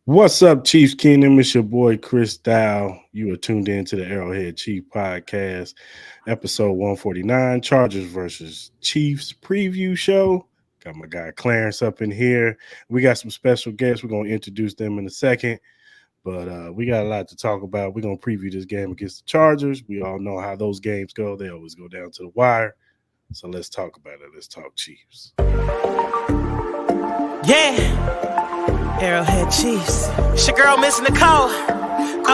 What's up, Chiefs Kingdom? It's your boy Chris Dow. You are tuned in to the ArrowHead Chief Podcast, episode 149, Chargers versus Chiefs preview show. Got my guy Clarence up in here. We got some special guests. We're going to introduce them in a second, but we got a lot to talk about. We're going to preview this game against the Chargers. We all know how those games go. They always go down to the wire. So let's talk about it. Let's talk Chiefs. Yeah. Arrowhead Chiefs. It's your girl, Miss Nicole.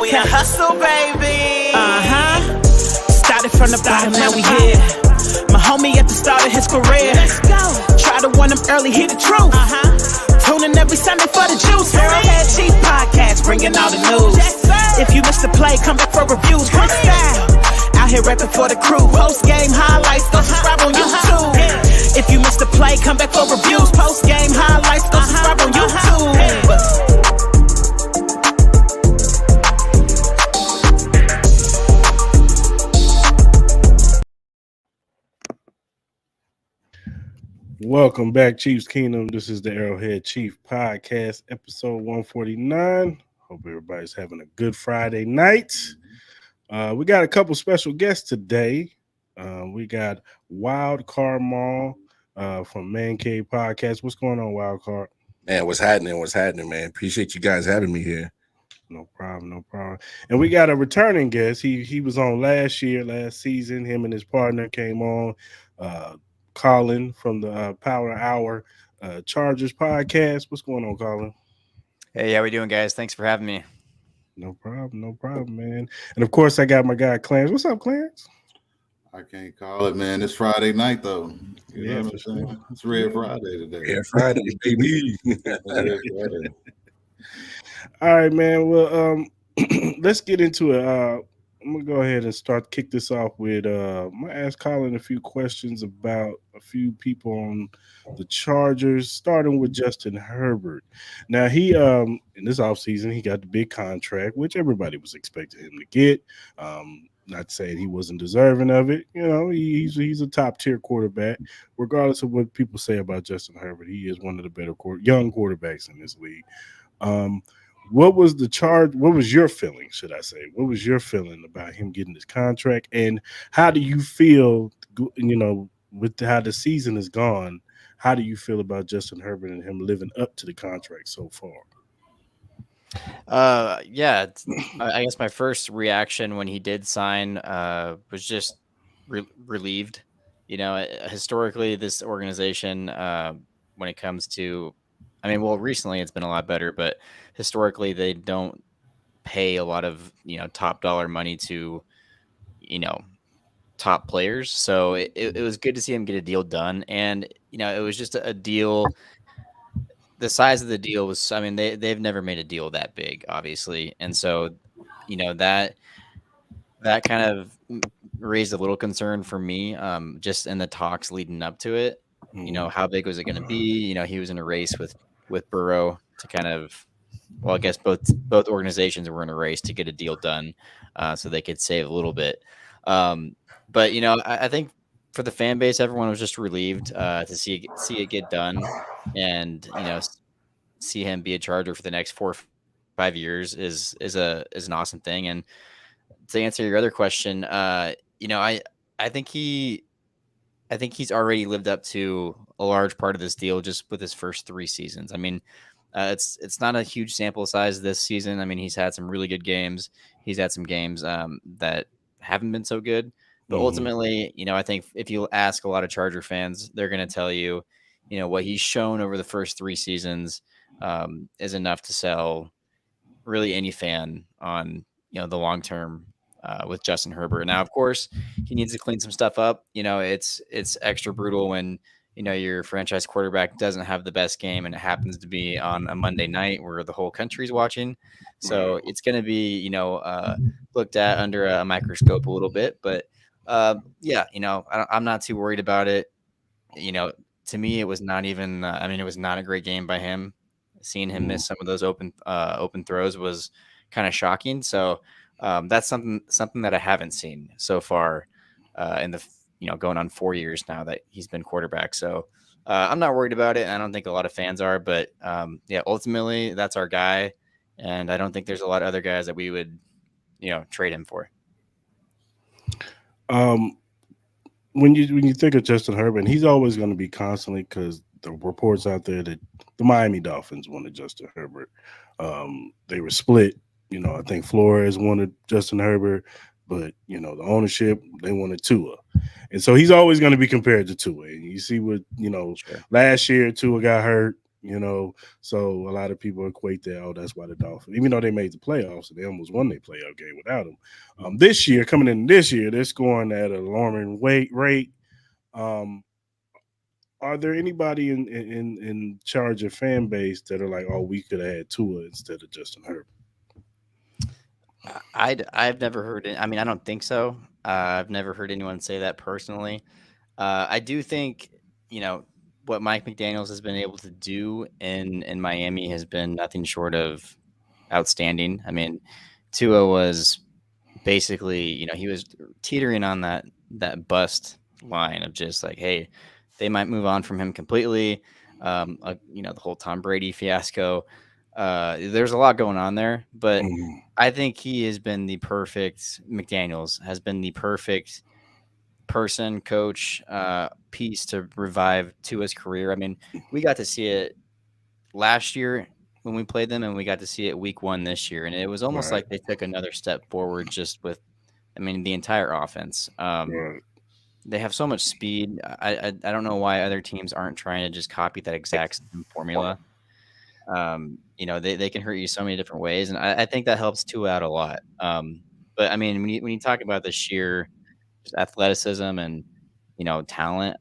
We in hustle, baby. Started from the bottom, now we here. My homie at the start of his career. Let's go. Try to win him early, hear the truth. Tuning every Sunday for the juice. Arrowhead Chiefs Podcast, bringing all the news. If you missed the play, come back for reviews. Quick style. Out here rapping for the crew. Post game highlights, go subscribe on YouTube. If you missed the play, come back for reviews. Post game highlights, go subscribe on YouTube. Welcome back, Chiefs Kingdom. This is the Arrowhead Chief Podcast, episode 149. Hope everybody's having a good Friday night. We got a couple special guests today. We got Wildcard Mall from Man Cave Podcast. What's going on, Wildcard? Man, what's happening, man? Appreciate you guys having me here. No problem. And we got a returning guest. He was on last season. Him and his partner came on. Colin from the Power Hour Chargers podcast. What's going on, Colin? Hey, how we doing, guys? Thanks for having me. No problem, man. And of course, I got my guy Clarence. What's up, Clarence? I can't call it, man. It's Friday night, though. You know what I'm saying? Sure. It's Red Friday today. Yeah, Friday, baby. All right, man. Well, let's get into it. I'm gonna go ahead and kick this off with I'm gonna ask Colin a few questions about a few people on the Chargers, starting with Justin Herbert. Now he in this offseason he got the big contract, which everybody was expecting him to get. Not saying he wasn't deserving of it. You know, he's a top tier quarterback, regardless of what people say about Justin Herbert. He is one of the better young quarterbacks in this league. What was your feeling, should I say? What was your feeling about him getting this contract? And how do you feel, with how the season has gone, how do you feel about Justin Herbert and him living up to the contract so far? Yeah, I guess my first reaction when he did sign was just relieved. You know, historically, this organization, when it comes to, recently it's been a lot better, but historically they don't pay a lot of, top dollar money to, top players. So it was good to see him get a deal done. And, it was just a deal. The size of the deal was, they've never made a deal that big, obviously. And so, that kind of raised a little concern for me, just in the talks leading up to it. How big was it going to be? He was in a race with Burrow to kind of, I guess both organizations were in a race to get a deal done, so they could save a little bit. But I think for the fan base, everyone was just relieved to see it get done, and see him be a Charger for the next 4 or 5 years is an awesome thing. And to answer your other question, I think he's already lived up to a large part of this deal just with his first 3 seasons. It's not a huge sample size this season. He's had some really good games. He's had some games that haven't been so good. But ultimately, I think if you ask a lot of Charger fans, they're going to tell you, what he's shown over the first 3 seasons is enough to sell really any fan on, the long term with Justin Herbert. Now, of course, he needs to clean some stuff up. It's extra brutal when, your franchise quarterback doesn't have the best game and it happens to be on a Monday night where the whole country's watching. So it's going to be, looked at under a microscope a little bit. But I'm not too worried about it. To me, it was not even, it was not a great game by him. Seeing him miss some of those open throws was kind of shocking. So that's something that I haven't seen so far in the going on 4 years now that he's been quarterback. So I'm not worried about it. I don't think a lot of fans are, but ultimately that's our guy. and I don't think there's a lot of other guys that we would, trade him for. Um, when you think of Justin Herbert, he's always going to be constantly because the reports out there that the Miami Dolphins wanted Justin Herbert. They were split. I think Flores wanted Justin Herbert, but the ownership they wanted Tua, and so he's always going to be compared to Tua. And you see what Sure. last year Tua got hurt. So a lot of people equate that. Oh, that's why the Dolphins, even though they made the playoffs, they almost won their playoff game without him. This year, coming in this year, they're scoring at an alarming rate. Um, are there anybody in charge of fan base that are like, oh, we could have had Tua instead of Justin Herbert? I've never heard it. I mean, I don't think so. I've never heard anyone say that personally. I do think, what Mike McDaniels has been able to do in Miami has been nothing short of outstanding. I mean, Tua was basically, he was teetering on that bust line of just like, hey, they might move on from him completely. The whole Tom Brady fiasco. There's a lot going on there, but I think he has been the perfect McDaniels has been the perfect person, coach, piece to revive Tua's career. I mean, we got to see it last year when we played them, and we got to see it week 1 this year, and it was almost Right. like they took another step forward just with, the entire offense. Right. They have so much speed. I don't know why other teams aren't trying to just copy that exact same formula. They can hurt you so many different ways, and I think that helps Tua out a lot. But I mean, when you talk about the sheer just athleticism and talent,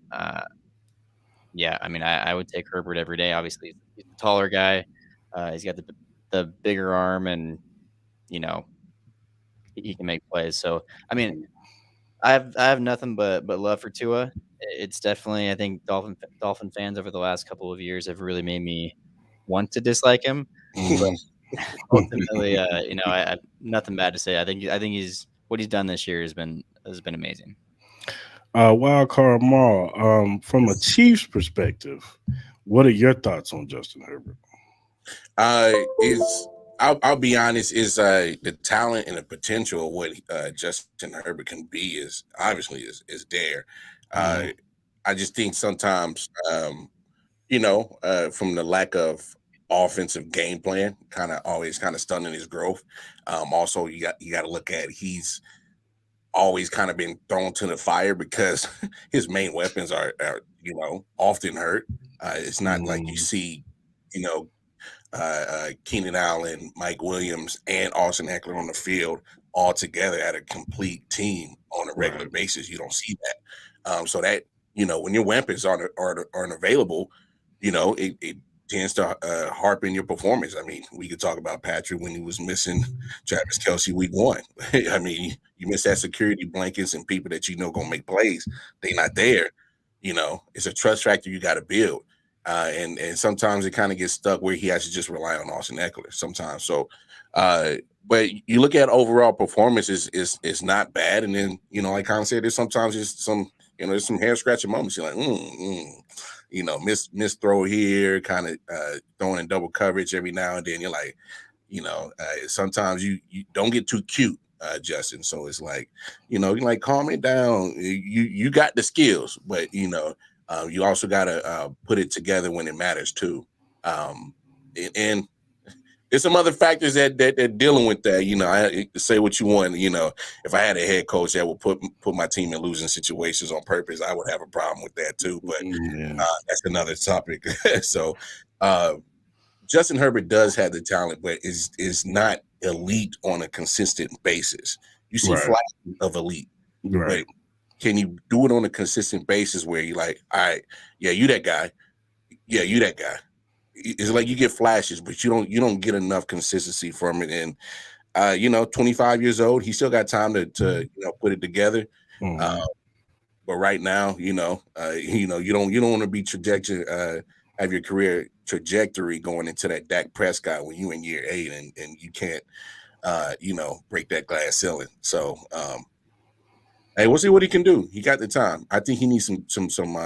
yeah, I mean, I would take Herbert every day. Obviously, he's the taller guy. He's got the bigger arm, and you know he can make plays. So I mean, I have nothing but love for Tua. It's definitely, I think Dolphin fans over the last couple of years have really made me want to dislike him. But ultimately, I have nothing bad to say. I think he's what he's done this year has been amazing. Wildcard Mall. From a Chiefs perspective, what are your thoughts on Justin Herbert? Is I'll be honest, is the talent and the potential of what Justin Herbert can be is obviously is there. I just think sometimes from the lack of offensive game plan, kind of always kind of stunning his growth. Also you got to look at he's always kind of been thrown to the fire because his main weapons are often hurt. It's not like you see, you know, Keenan Allen, Mike Williams, and Austin Eckler on the field all together at a complete team on a regular basis. You don't see that. So that, when your weapons aren't available, it tends to harp in your performance. I mean, we could talk about Patrick when he was missing Travis Kelce week 1. I mean, you miss that security blankets and people that gonna make plays. They not there. It's a trust factor you got to build. And sometimes it kind of gets stuck where he has to just rely on Austin Eckler sometimes. So, but you look at overall performance is not bad. And then, like Colin said, there's sometimes just there's some hair scratching moments. You're like, miss throw here, kind of throwing in double coverage every now and then. You're like, sometimes you don't get too cute, Justin. So it's like, you're like, calm it down. You got the skills, but you also got to put it together when it matters too. And there's some other factors that they're dealing with that. I say what you want. If I had a head coach that would put my team in losing situations on purpose, I would have a problem with that too. But that's another topic. So Justin Herbert does have the talent, but is not elite on a consistent basis. You see flashes of elite, Right. but can you do it on a consistent basis where you're like, all right, yeah, you that guy. Yeah, you that guy. It's like you get flashes, but you don't get enough consistency from it. And 25 years old, he still got time to put it together. But right now, you don't want to be have your career trajectory going into that Dak Prescott when you in year 8 and you can't break that glass ceiling. So hey, we'll see what he can do. He got the time. I think he needs some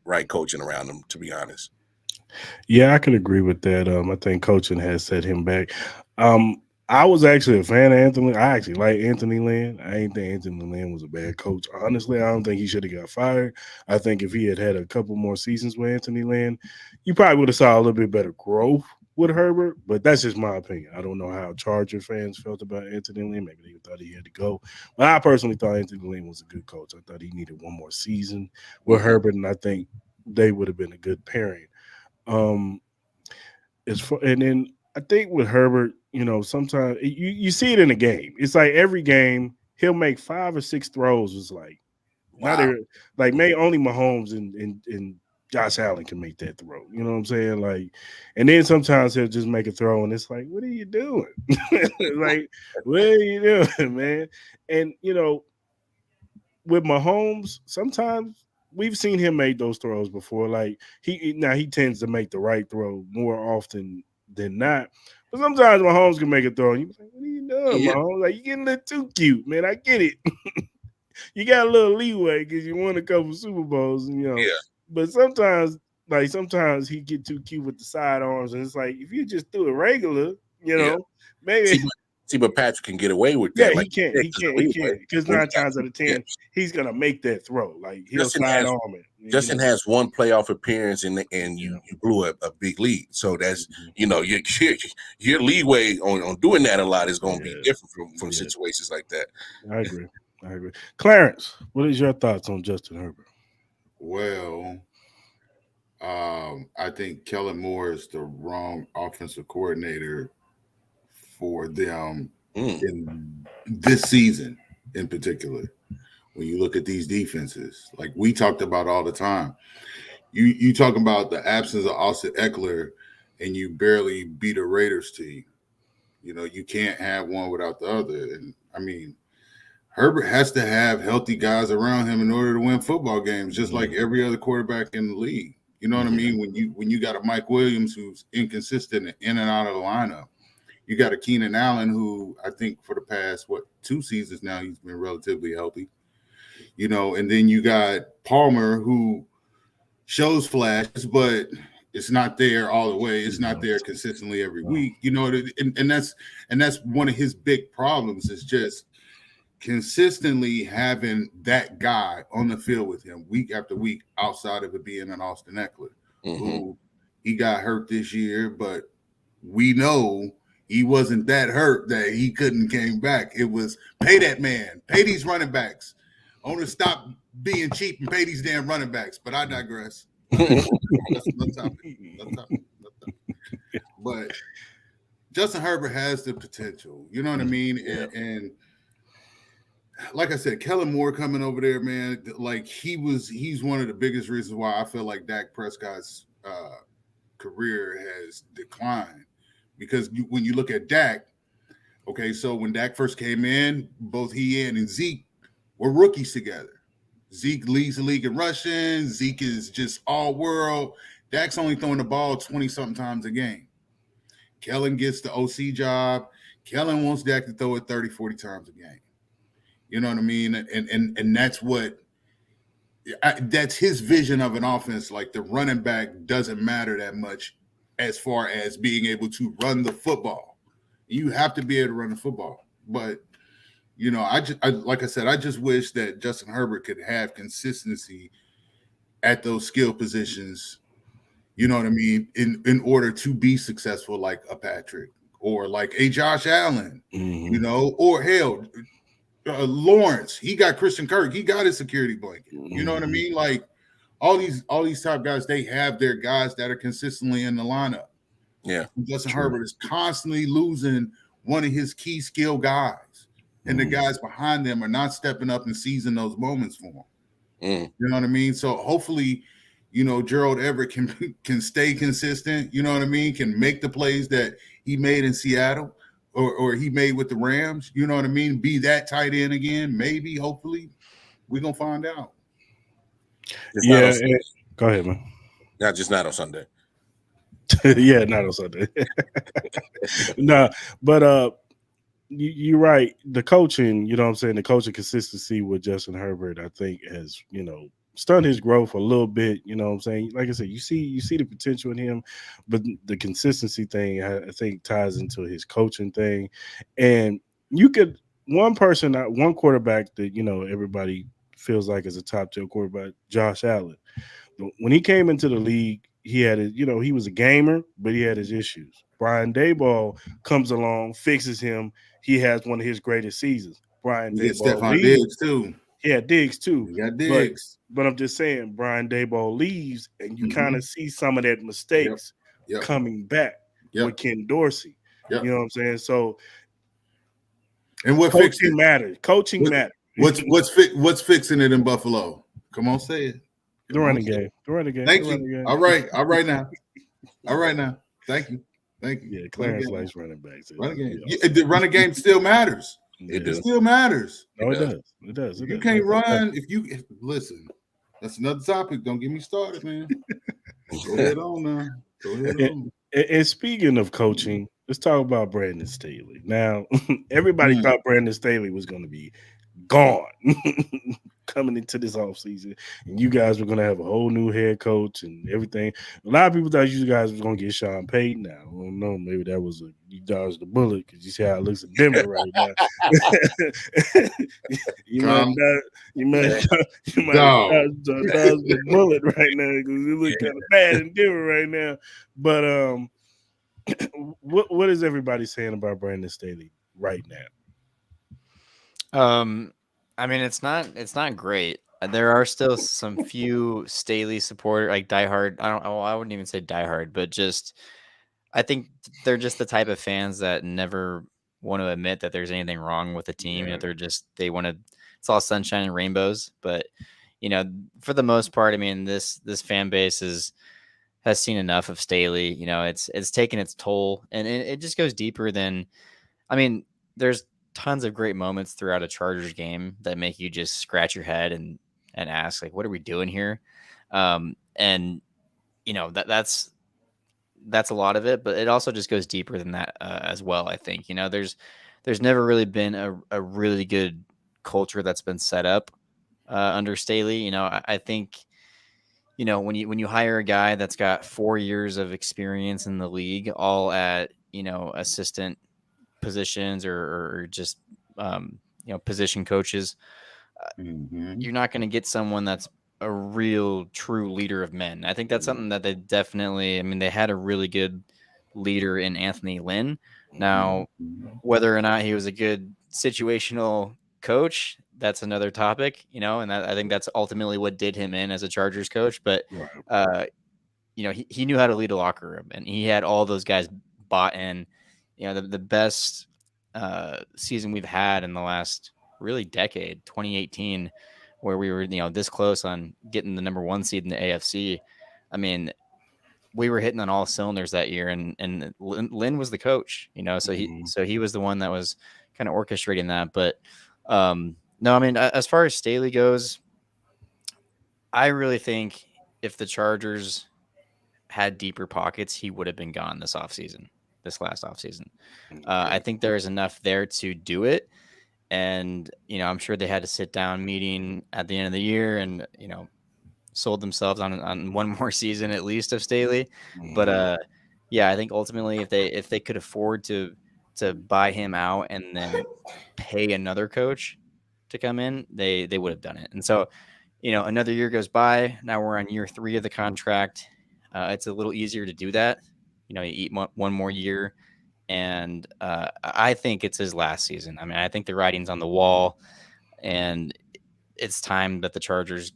right coaching around him, to be honest. Yeah, I can agree with that. I think coaching has set him back. Um, I was actually a fan of Anthony. I actually like Anthony Lynn. I ain't think Anthony Lynn was a bad coach. Honestly, I don't think he should have got fired. I think if he had had a couple more seasons with Anthony Lynn, you probably would have saw a little bit better growth with Herbert. But that's just my opinion. I don't know how Charger fans felt about Anthony Lynn. Maybe they thought he had to go. But I personally thought Anthony Lynn was a good coach. I thought he needed one more season with Herbert, and I think they would have been a good pairing. Um, and then I think with Herbert, sometimes you see it in a game. It's like every game he'll make 5 or 6 throws. It's like not Wow. every, like maybe only Mahomes and Josh Allen can make that throw. You know what I'm saying? Like, and then sometimes he'll just make a throw, and it's like, what are you doing? Like, what are you doing, man? And with Mahomes, sometimes we've seen him make those throws before. Like he tends to make the right throw more often than not. But sometimes Mahomes can make a throw, and you like, "What are you doing, Yeah. Mahomes? Like you getting a little too cute, man. I get it. You got a little leeway because you won a couple Super Bowls, and Yeah. But sometimes he get too cute with the sidearms, and it's like if you just do it regular, Yeah. maybe. But Patrick can get away with Yeah, that. Like he can't. Because when 9 he got times out of 10, he's gonna make that throw. Like he'll Justin side has arm it. Justin has one playoff appearance and Yeah. you blew a big lead. So that's Mhm. your leeway on doing that a lot is going to be Yeah. different from Yeah. situations like that. I agree. Clarence, what is your thoughts on Justin Herbert? Well, I think Kellen Moore is the wrong offensive coordinator for them Mm. in this season in particular. When you look at these defenses, like we talked about all the time, you talk about the absence of Austin Eckler, and you barely beat a Raiders team. You can't have one without the other. And I mean, Herbert has to have healthy guys around him in order to win football games, just like every other quarterback in the league. You know what I mean? When you got a Mike Williams who's inconsistent in and out of the lineup, you got a Keenan Allen who I think for the past 2 seasons now he's been relatively healthy. And then you got Palmer who shows flashes, but it's not there all the way. It's not there consistently every week. And that's one of his big problems is just consistently having that guy on the field with him week after week outside of it being an Austin Eckler, who he got hurt this year, but we know he wasn't that hurt that he couldn't came back. It was pay that man, pay these running backs. I want to stop being cheap and pay these damn running backs, but I digress. That's topic. But Justin Herbert has the potential. You know what I mean? Yeah. And like I said, Kellen Moore coming over there, man, like he's one of the biggest reasons why I feel like Dak Prescott's career has declined. Because when you look at Dak, okay, so when Dak first came in, both he and Zeke were rookies together. Zeke leads the league in rushing. Zeke is just all world. Dak's only throwing the ball 20-something times a game. Kellen gets the OC job. Kellen wants Dak to throw it 30, 40 times a game. You know what I mean? And that's that's his vision of an offense. Like the running back doesn't matter that much as far as being able to run the football. You have to be able to run the football. But, like I said, I just wish that Justin Herbert could have consistency at those skill positions, you know what I mean, in order to be successful like a Patrick or like a Josh Allen, or hell, Lawrence. He got Christian Kirk. He got his security blanket. You know what I mean? Like all these top guys, they have their guys that are consistently in the lineup. Yeah. Justin Herbert is constantly losing one of his key skill guys, and the guys behind them are not stepping up and seizing those moments for him. You know what I mean? So hopefully, Gerald Everett can stay consistent. You know what I mean? Can make the plays that he made in Seattle or he made with the Rams. You know what I mean? Be that tight end again. Maybe, hopefully, we're gonna find out. Go ahead, man. Yeah, just not on Sunday. Yeah, not on Sunday. No, but you're right. The coaching, you know what I'm saying? The coaching consistency with Justin Herbert, I think, has, stunt his growth a little bit. You know what I'm saying? Like I said, you see the potential in him, but the consistency thing I think ties into his coaching thing, and you could one quarterback that everybody feels like is a top tier quarterback, Josh Allen. When he came into the league, he had he was a gamer, but he had his issues. Brian Daboll comes along, fixes him. He has one of his greatest seasons. Brian You get Daboll Stephon leaves. Diggs too. He had Diggs too, You got but Diggs. but I'm just saying, Brian Daboll leaves, and you kind Mhm. of see some of that Yep. mistakes Yep. coming back with Yep. Ken Dorsey. Yep. You know what I'm saying? So And what fixed coaching it? matters. Coaching What, matters. what's fixing it in Buffalo? Come on, say it. The Come on, running say it. game. The running game. Thank The running you. game. All right. All right now. All right now. Thank you. Thank you. Yeah, Clarence likes running backs. Running game. Yeah. Yeah, the running game still matters. It It does. still matters. No, it does. It does. You can't run if listen. That's another topic. Don't get me started, man. Go ahead on now. Go ahead on. And speaking of coaching, let's talk about Brandon Staley. Now, everybody thought Brandon Staley was going to be gone coming into this offseason, and you guys were going to have a whole new head coach and everything. A lot of people thought you guys was going to get Sean Payton. Now, I don't know, maybe that was you dodged the bullet because you see how it looks in Denver right now. you might dodge the bullet right now because it looks kind of bad in Denver right now. But what is everybody saying about Brandon Staley right now? I mean, it's not great. There are still some few Staley supporter, like diehard. I wouldn't even say diehard, but just I think they're just the type of fans that never want to admit that there's anything wrong with the team. Yeah. They want to. It's all sunshine and rainbows, but for the most part, I mean, this fan base has seen enough of Staley. It's taken its toll, and it just goes deeper than. I mean, there's tons of great moments throughout a Chargers game that make you just scratch your head and ask, like, what are we doing here? And that's a lot of it, but it also just goes deeper than that as well. I think there's never really been a really good culture that's been set up under Staley. I think when you hire a guy that's got 4 years of experience in the league, all at assistant positions or just position coaches, you're not going to get someone that's a real true leader of men. I think that's something that they definitely, I mean, they had a really good leader in Anthony Lynn. Now, whether or not he was a good situational coach, that's another topic, and I think that's ultimately what did him in as a Chargers coach. But he knew how to lead a locker room, and he had all those guys bought in. The best season we've had in the last really decade, 2018, where we were this close on getting the number 1 seed in the AFC. I mean, we were hitting on all cylinders that year, and Lynn was the coach, so he was the one that was kind of orchestrating that. But no, I mean, as far as Staley goes, I really think if the Chargers had deeper pockets, he would have been gone this last offseason. I think there is enough there to do it. And, I'm sure they had a sit down meeting at the end of the year and, sold themselves on one more season at least of Staley. But yeah, I think ultimately if they could afford to buy him out and then pay another coach to come in, they would have done it. And so, another year goes by. Now we're on year 3 of the contract. It's a little easier to do that. You eat one more year. And I think it's his last season. I mean, I think the writing's on the wall, and it's time that the Chargers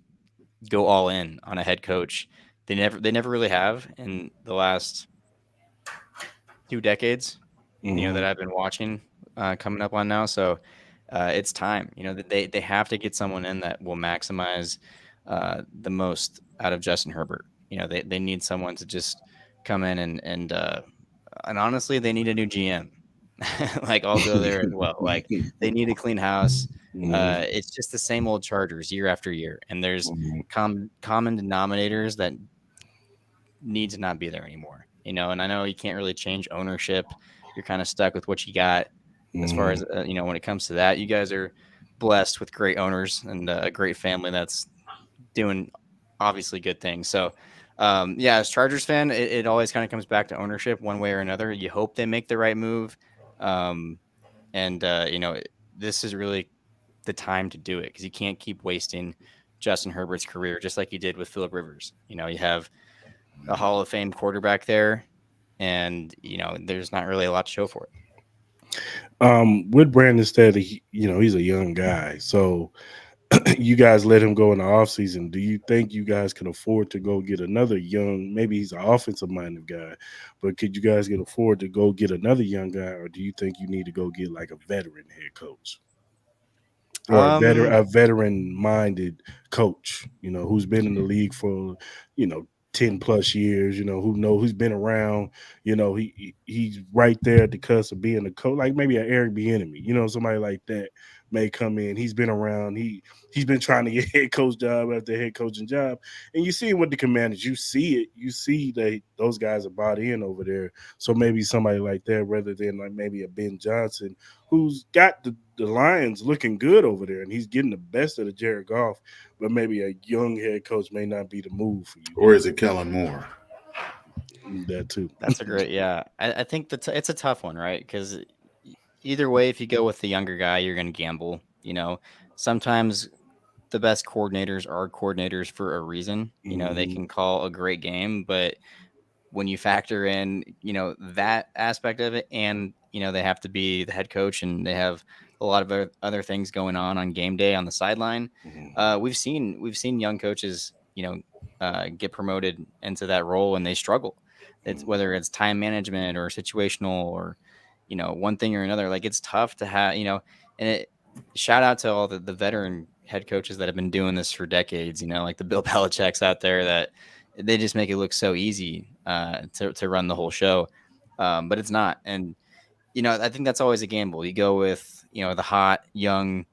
go all in on a head coach. They never really have in the last 2 decades, that I've been watching coming up on now. So it's time. They have to get someone in that will maximize the most out of Justin Herbert. They need someone to just come in and honestly, they need a new GM. Like, I'll go there as well. Like, they need a clean house. It's just the same old Chargers year after year, and there's common denominators that need to not be there anymore. And I know you can't really change ownership. You're kind of stuck with what you got as far as when it comes to that. You guys are blessed with great owners and a great family that's doing obviously good things. So, as Chargers fan, it always kind of comes back to ownership one way or another. You hope they make the right move. This is really the time to do it because you can't keep wasting Justin Herbert's career just like you did with Phillip Rivers. You have a Hall of Fame quarterback there, and there's not really a lot to show for it. With Brandon Staley, he's a young guy, so you guys let him go in the offseason. Do you think you guys can afford to go get another young, maybe he's an offensive minded guy, but could you guys get afford to go get another young guy, or do you think you need to go get like a veteran head coach? Or a veteran minded coach, who's been in the league for, 10 plus years, who's been around, he's right there at the cusp of being a coach, like maybe an Eric Bieniemy, somebody like that may come in. He's been around, he's been trying to get head coach job after head coaching job. And you see it with the Commanders, you see that those guys are bought in over there. So maybe somebody like that rather than like maybe a Ben Johnson who's got the Lions looking good over there, and he's getting the best of the Jared Goff, but maybe a young head coach may not be the move for you. Or is it Kellen Moore? That too. That's a great, I think it's a tough one, right? Because either way, if you go with the younger guy, you're going to gamble. Sometimes the best coordinators are coordinators for a reason. They can call a great game, but when you factor in, that aspect of it, and they have to be the head coach, and they have a lot of other things going on game day on the sideline. We've seen young coaches, get promoted into that role, and they struggle. It's whether it's time management or situational or, one thing or another. Like, it's tough to have, and shout out to all the veteran head coaches that have been doing this for decades, like the Bill Belichick's out there, that they just make it look so easy to run the whole show. But it's not. And, I think that's always a gamble. You go with, the hot, young,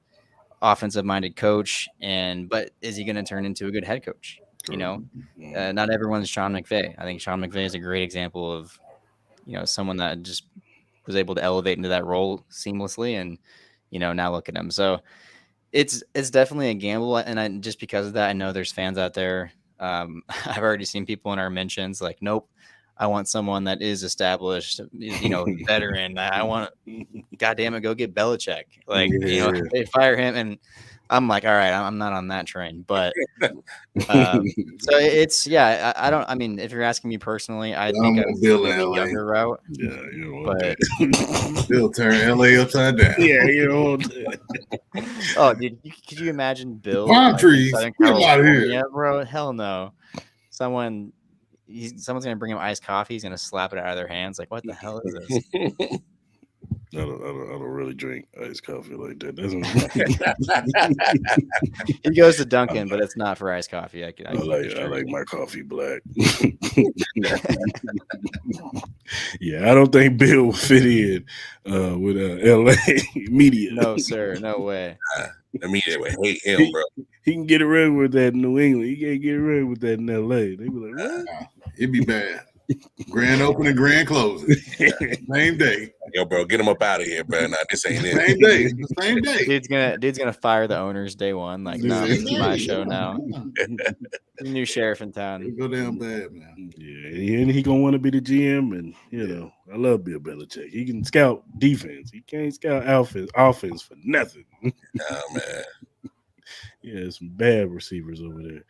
offensive-minded coach, but is he going to turn into a good head coach? Not everyone's Sean McVay. I think Sean McVay is a great example of, someone that just was able to elevate into that role seamlessly, and, now look at him. So it's definitely a gamble, and just because of that, I know there's fans out there. I've already seen people in our mentions like, nope, I want someone that is established, veteran. I want, goddamn it, go get Belichick. Like, they fire him, and I'm like, all right, I'm not on that train. But so it's, I don't. I mean, if you're asking me personally, I think I would go the younger route. Yeah, but Bill turn LA upside down. Yeah, Oh, dude, could you imagine Bill? Palm trees. Get out of here. Yeah, bro. Hell no. Someone's gonna bring him iced coffee. He's gonna slap it out of their hands. Like, what the hell is this? I don't really drink iced coffee like that. He goes to Dunkin', but it's not for iced coffee. I like my coffee black. Yeah, I don't think Bill will fit in with LA media. No, sir, no way. The media would hate him, bro. He can get around with that in New England. He can't get around with that in LA. They be like, what? It'd be bad. Grand opening, grand closing, same day. Yo, bro, get him up out of here, bro. Nah, this ain't it. Same day. Dude's gonna fire the owners day one. Like, no, this is my show now. New sheriff in town. It'll go down bad, man. Yeah, and he gonna want to be the GM, and I love Bill Belichick. He can scout defense. He can't scout offense for nothing. Oh man. Yeah, some bad receivers over there.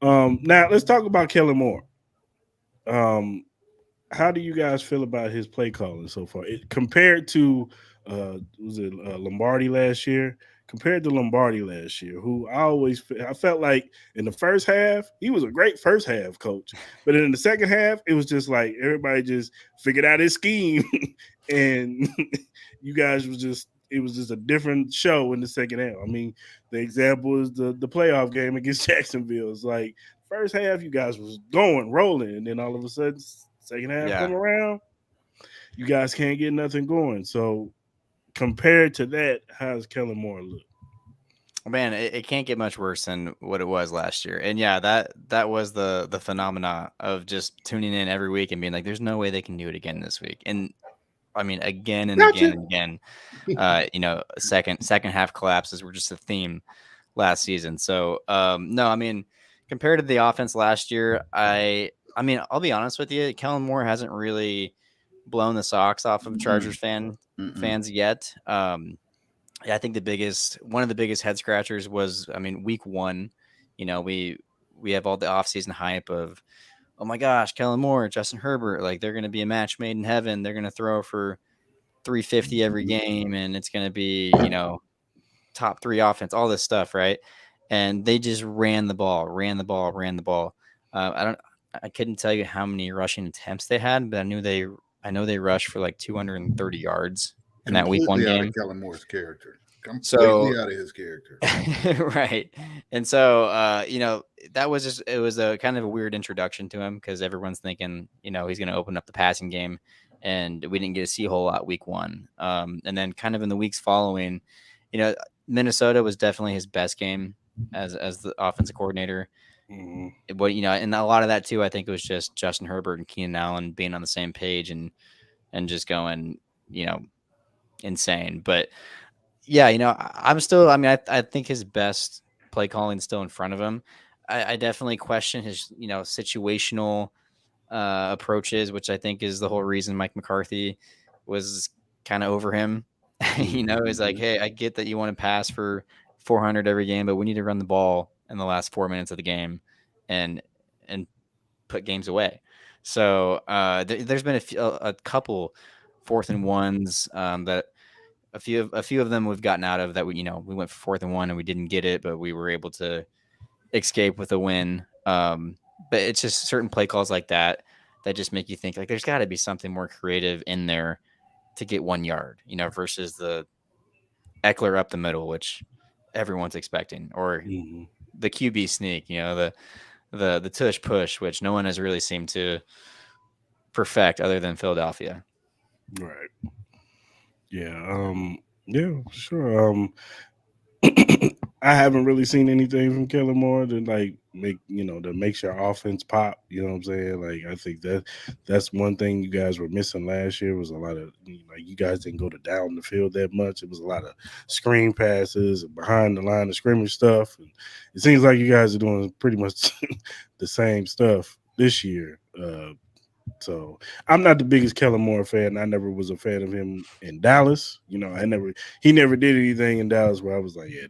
Now let's talk about Kellen Moore. How do you guys feel about his play calling so far? Compared to Lombardi last year? Compared to Lombardi last year, who I felt like in the first half, he was a great first half coach. But in the second half, it was just like everybody just figured out his scheme. And you guys it was just a different show in the second half. I mean, the example is the playoff game against Jacksonville. It's like first half, you guys was rolling, and then all of a sudden, second half come around, you guys can't get nothing going. So compared to that, how's Kellen Moore look? Man, it can't get much worse than what it was last year. And that was the phenomena of just tuning in every week and being like, there's no way they can do it again this week. And I mean, again and again, second half collapses were just a theme last season. So no, I mean, compared to the offense last year, I mean, I'll be honest with you, Kellen Moore hasn't really blown the socks off of Chargers fans yet. Yeah, I think one of the biggest head scratchers was, I mean, week 1, we have all the offseason hype of, oh my gosh, Kellen Moore, Justin Herbert, like they're going to be a match made in heaven. They're going to throw for 350 every game, and it's going to be, top 3 offense, all this stuff, right? And they just ran the ball, ran the ball, ran the ball. I couldn't tell you how many rushing attempts they had, but I know they rushed for like 230 yards in that week 1 Completely out of game. Kellen Moore's character. Completely So out of his character. right. And so that was it was a kind of a weird introduction to him because everyone's thinking, he's going to open up the passing game, and we didn't get to see a whole lot week 1. And then kind of in the weeks following, Minnesota was definitely his best game as the offensive coordinator. But and a lot of that too, I think it was just Justin Herbert and Keenan Allen being on the same page and just going, insane. But yeah, I'm still. I mean, I think his best play calling is still in front of him. I definitely question his situational approaches, which I think is the whole reason Mike McCarthy was kind of over him. He's like, hey, I get that you want to pass for 400 every game, but we need to run the ball in the last 4 minutes of the game, and put games away. So there's been a couple 4th and 1s that a few of them we've gotten out of that we went for 4th and 1 and we didn't get it, but we were able to escape with a win. But it's just certain play calls like that just make you think like there's got to be something more creative in there to get 1 yard, versus the Eckler up the middle, which everyone's expecting, or the QB sneak, the tush push, which no one has really seemed to perfect other than Philadelphia. Right. Yeah. Yeah. Sure. I haven't really seen anything from Kellen Moore to that makes your offense pop. You know what I'm saying? Like I think that's one thing you guys were missing last year was a lot of you guys didn't go to down the field that much. It was a lot of screen passes and behind the line of scrimmage stuff. And it seems like you guys are doing pretty much the same stuff this year. So I'm not the biggest Kellen Moore fan. I never was a fan of him in Dallas. He never did anything in Dallas where I was like, yeah,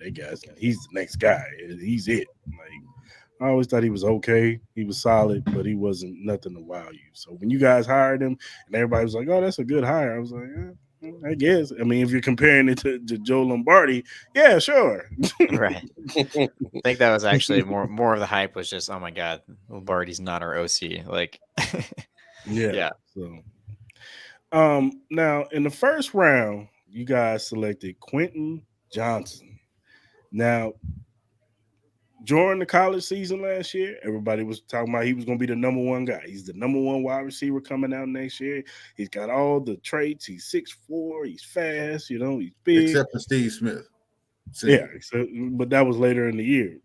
he's the next guy. He's it. Like I always thought he was okay. He was solid, but he wasn't nothing to wow you. So when you guys hired him and everybody was like, oh, that's a good hire, I was like, I guess. I mean, if you're comparing it to Joe Lombardi, yeah, sure. Right. I think that was actually more of the hype was just, oh my God, Lombardi's not our OC. Like Yeah. So, now in the first round, you guys selected Quentin Johnson. Now, during the college season last year, everybody was talking about he was going to be the number 1 guy. He's the number 1 wide receiver coming out next year. He's got all the traits. He's 6'4". He's fast. He's big. Except for Steve Smith. Yeah, but that was later in the year.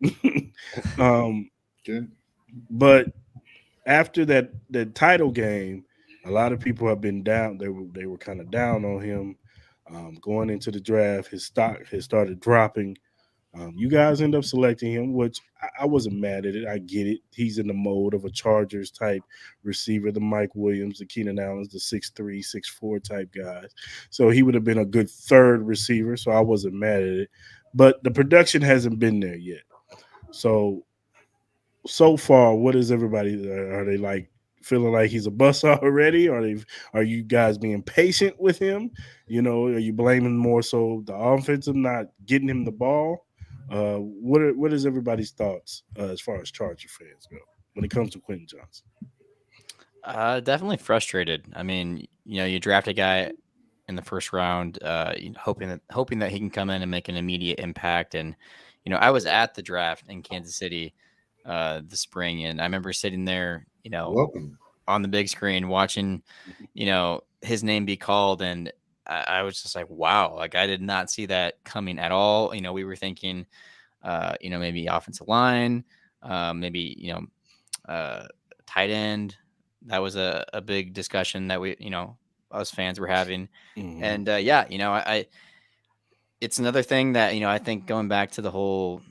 Okay. But after that title game, a lot of people have been down. They were kind of down on him going into the draft. His stock has started dropping. You guys end up selecting him, which I wasn't mad at it. I get it. He's in the mode of a Chargers type receiver, the Mike Williams, the Keenan Allens, the 6'3", 6'4" type guys. So he would have been a good 3rd receiver. So I wasn't mad at it. But the production hasn't been there yet. So far, what is everybody? Are they like feeling like he's a bust already? Are you guys being patient with him? Are you blaming more so the offensive not getting him the ball? What is everybody's thoughts as far as Charger fans go when it comes to Quentin Johnson? Definitely frustrated. I mean, you draft a guy in the first round, hoping that he can come in and make an immediate impact. And I was at the draft in Kansas City this spring, and I remember sitting there, Welcome. on the big screen watching, his name be called, and I was just like, wow, like I did not see that coming at all. We were thinking, maybe offensive line, maybe tight end. That was a big discussion that we, us fans were having. Mm-hmm. And I it's another thing that I think going back to the whole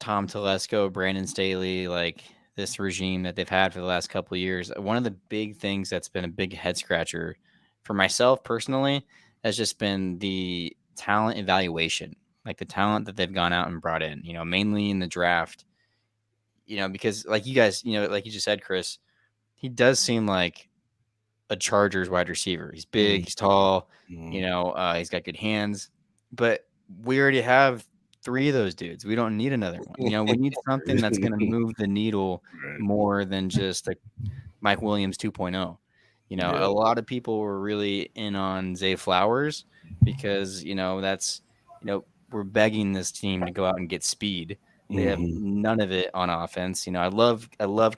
Tom Telesco, Brandon Staley, like this regime that they've had for the last couple of years, one of the big things that's been a big head scratcher for myself personally has just been the talent evaluation, like the talent that they've gone out and brought in, mainly in the draft, because like you guys, like you just said, Chris, he does seem like a Chargers wide receiver. He's big, he's tall, he's got good hands, but we already have 3 of those dudes. We don't need another one. We need something that's going to move the needle Right. more than just a Mike Williams 2.0. A lot of people were really in on Zay Flowers because, that's, we're begging this team to go out and get speed. They have none of it on offense. I love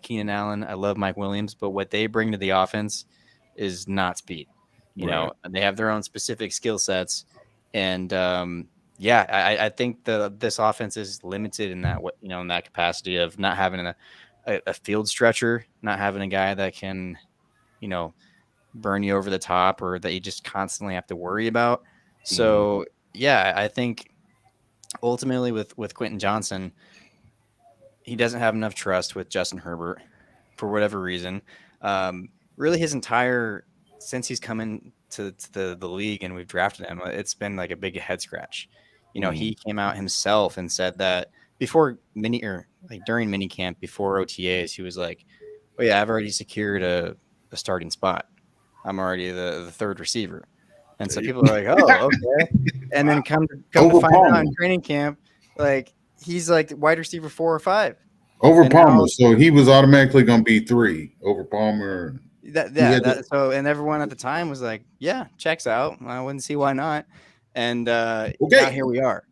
Keenan Allen. I love Mike Williams, but what they bring to the offense is not speed. They have their own specific skill sets. And I think this offense is limited in that, in that capacity of not having a field stretcher, not having a guy that can, burn you over the top or that you just constantly have to worry about. So I think ultimately with Quentin Johnson, he doesn't have enough trust with Justin Herbert for whatever reason. Really his entire, since he's come into the league and we've drafted him, it's been like a big head scratch. He came out himself and said that before during mini camp, before OTAs, he was like, oh yeah, I've already secured a starting spot. I'm already the third receiver. And so people are like, oh, okay. And then come to find out in training camp, like he's like wide receiver 4 or 5. Over Palmer. So he was automatically going to be 3 over Palmer. So, and everyone at the time was like, yeah, checks out. I wouldn't see why not. And now here we are.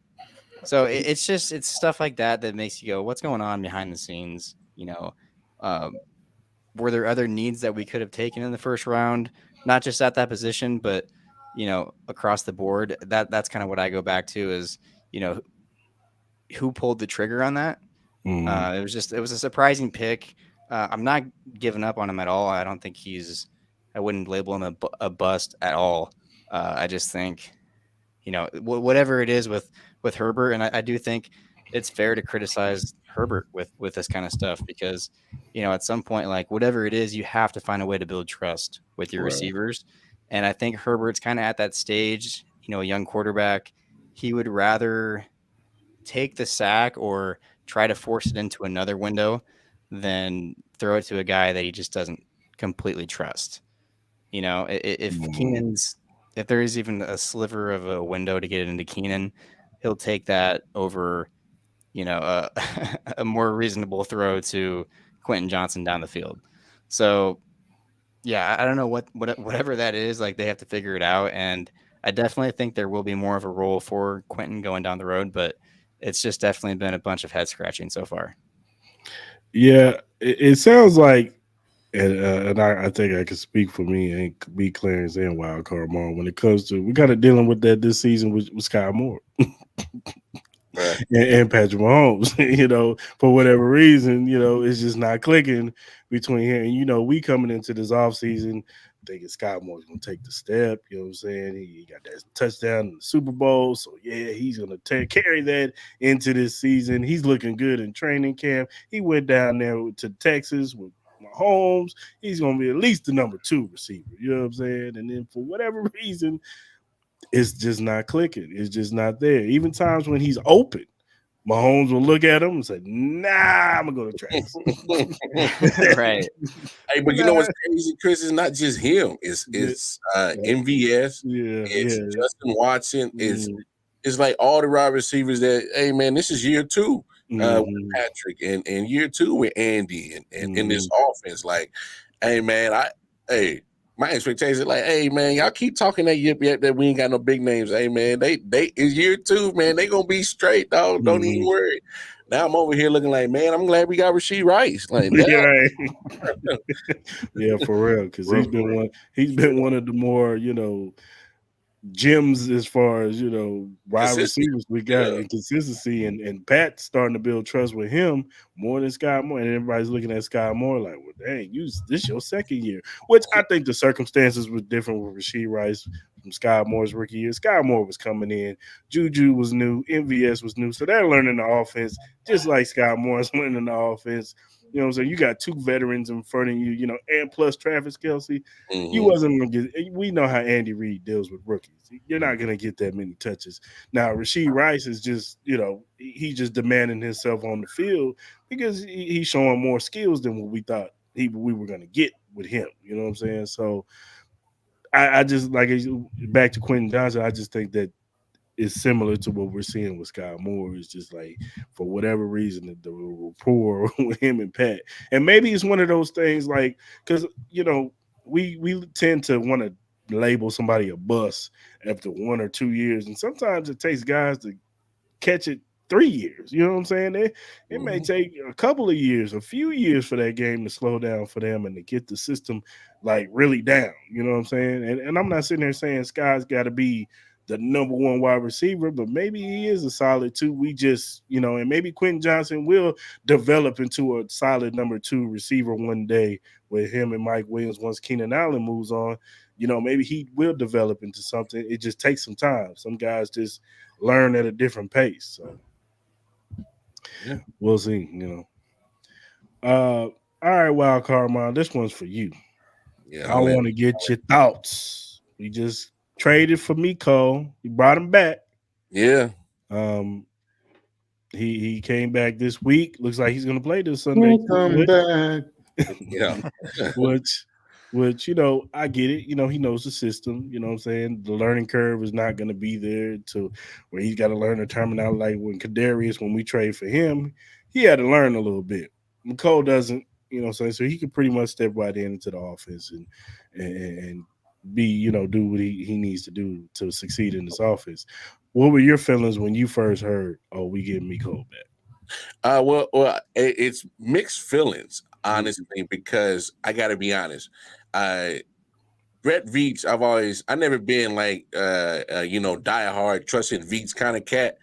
So it's stuff like that makes you go, what's going on behind the scenes? Were there other needs that we could have taken in the first round, not just at that position, but across the board? That's kind of what I go back to is, who pulled the trigger on that? It was a surprising pick. I'm not giving up on him at all. I don't think I wouldn't label him a bust at all. I just think, whatever it is with Herbert, and I do think it's fair to criticize Herbert with this kind of stuff because, at some point, like whatever it is, you have to find a way to build trust with your receivers. And I think Herbert's kind of at that stage, a young quarterback, he would rather take the sack or try to force it into another window than throw it to a guy that he just doesn't completely trust. If there is even a sliver of a window to get it into Keenan, he'll take that over, a more reasonable throw to Quentin Johnson down the field. So, yeah, I don't know whatever that is, like they have to figure it out. And I definitely think there will be more of a role for Quentin going down the road, but it's just definitely been a bunch of head scratching so far. Yeah, it sounds like, and I think I can speak for me and be Clarence and Wildcard Mall when it comes to, we kind of dealing with that this season with Sky Moore. Right. and Patrick Mahomes, for whatever reason, it's just not clicking between here. And, we coming into this offseason thinking Scott Moore's going to take the step, you know what I'm saying? He got that touchdown in the Super Bowl. So, yeah, he's going to carry that into this season. He's looking good in training camp. He went down there to Texas with Mahomes. He's going to be at least the number 2 receiver, you know what I'm saying? And then for whatever reason, it's just not clicking. It's just not there. Even times when he's open, Mahomes will look at him and say, nah, I'm going to go to Travis. Right. Hey, but you know what's crazy, Chris? It's not just him. It's MVS. It's Justin Watson. It's like all the wide receivers that, hey, man, this is year 2 with Patrick and year 2 with Andy and in this offense. Like, hey, man, my expectation is like, hey, man, y'all keep talking that yip that we ain't got no big names. Hey, man, they is year 2, man. They gonna be straight, dog. Don't even worry. Now I'm over here looking like, man, I'm glad we got Rashee Rice. Like, yeah, for real, because he's been one of the more gems as far as wide receivers we got in consistency, and Pat's starting to build trust with him more than Sky Moore, and everybody's looking at Sky Moore like, well, dang, this your second year, which I think the circumstances were different with Rashee Rice from Sky Moore's rookie year. Sky Moore was coming in. Juju was new. MVS was new. So they're learning the offense just like Sky Moore's learning the offense. You know what I'm saying? You got two veterans in front of you, and plus Travis Kelce. You wasn't going to get – we know how Andy Reid deals with rookies. You're not going to get that many touches. Now, Rashee Rice is just, he's just demanding himself on the field because he's showing more skills than what we thought we were going to get with him. You know what I'm saying? So I just, like, back to Quentin Johnson, I just think that is similar to what we're seeing with Sky Moore. It's just like, for whatever reason, the rapport with him and Pat. And maybe it's one of those things like, because, we tend to want to label somebody a bust after 1 or 2 years. And sometimes it takes guys to catch it 3 years. You know what I'm saying? It may take a couple of years, a few years for that game to slow down for them and to get the system like really down. You know what I'm saying? And I'm not sitting there saying Sky's got to be the number one wide receiver, but maybe he is a solid 2. We just, and maybe Quentin Johnson will develop into a solid number 2 receiver one day with him and Mike Williams once Keenan Allen moves on. Maybe he will develop into something. It just takes some time. Some guys just learn at a different pace. So yeah, we'll see, all right, Wildcard Mom, this one's for you. Yeah, I want to get your thoughts. We just traded for Miko. You brought him back. Yeah. He came back this week. Looks like he's going to play this Sunday. Welcome back. Yeah. Which, I get it. He knows the system. You know what I'm saying? The learning curve is not going to be there to where he's got to learn the terminology. Like when Kadarius, when we trade for him, he had to learn a little bit. McCole doesn't, so he could pretty much step right into the offense and be, do what he needs to do to succeed in this offense. What were your feelings when you first heard, we get McCole back? Well, it's mixed feelings, honestly, because I got to be honest. Brett Veach, I never been like, diehard, trusting Veach kind of cat.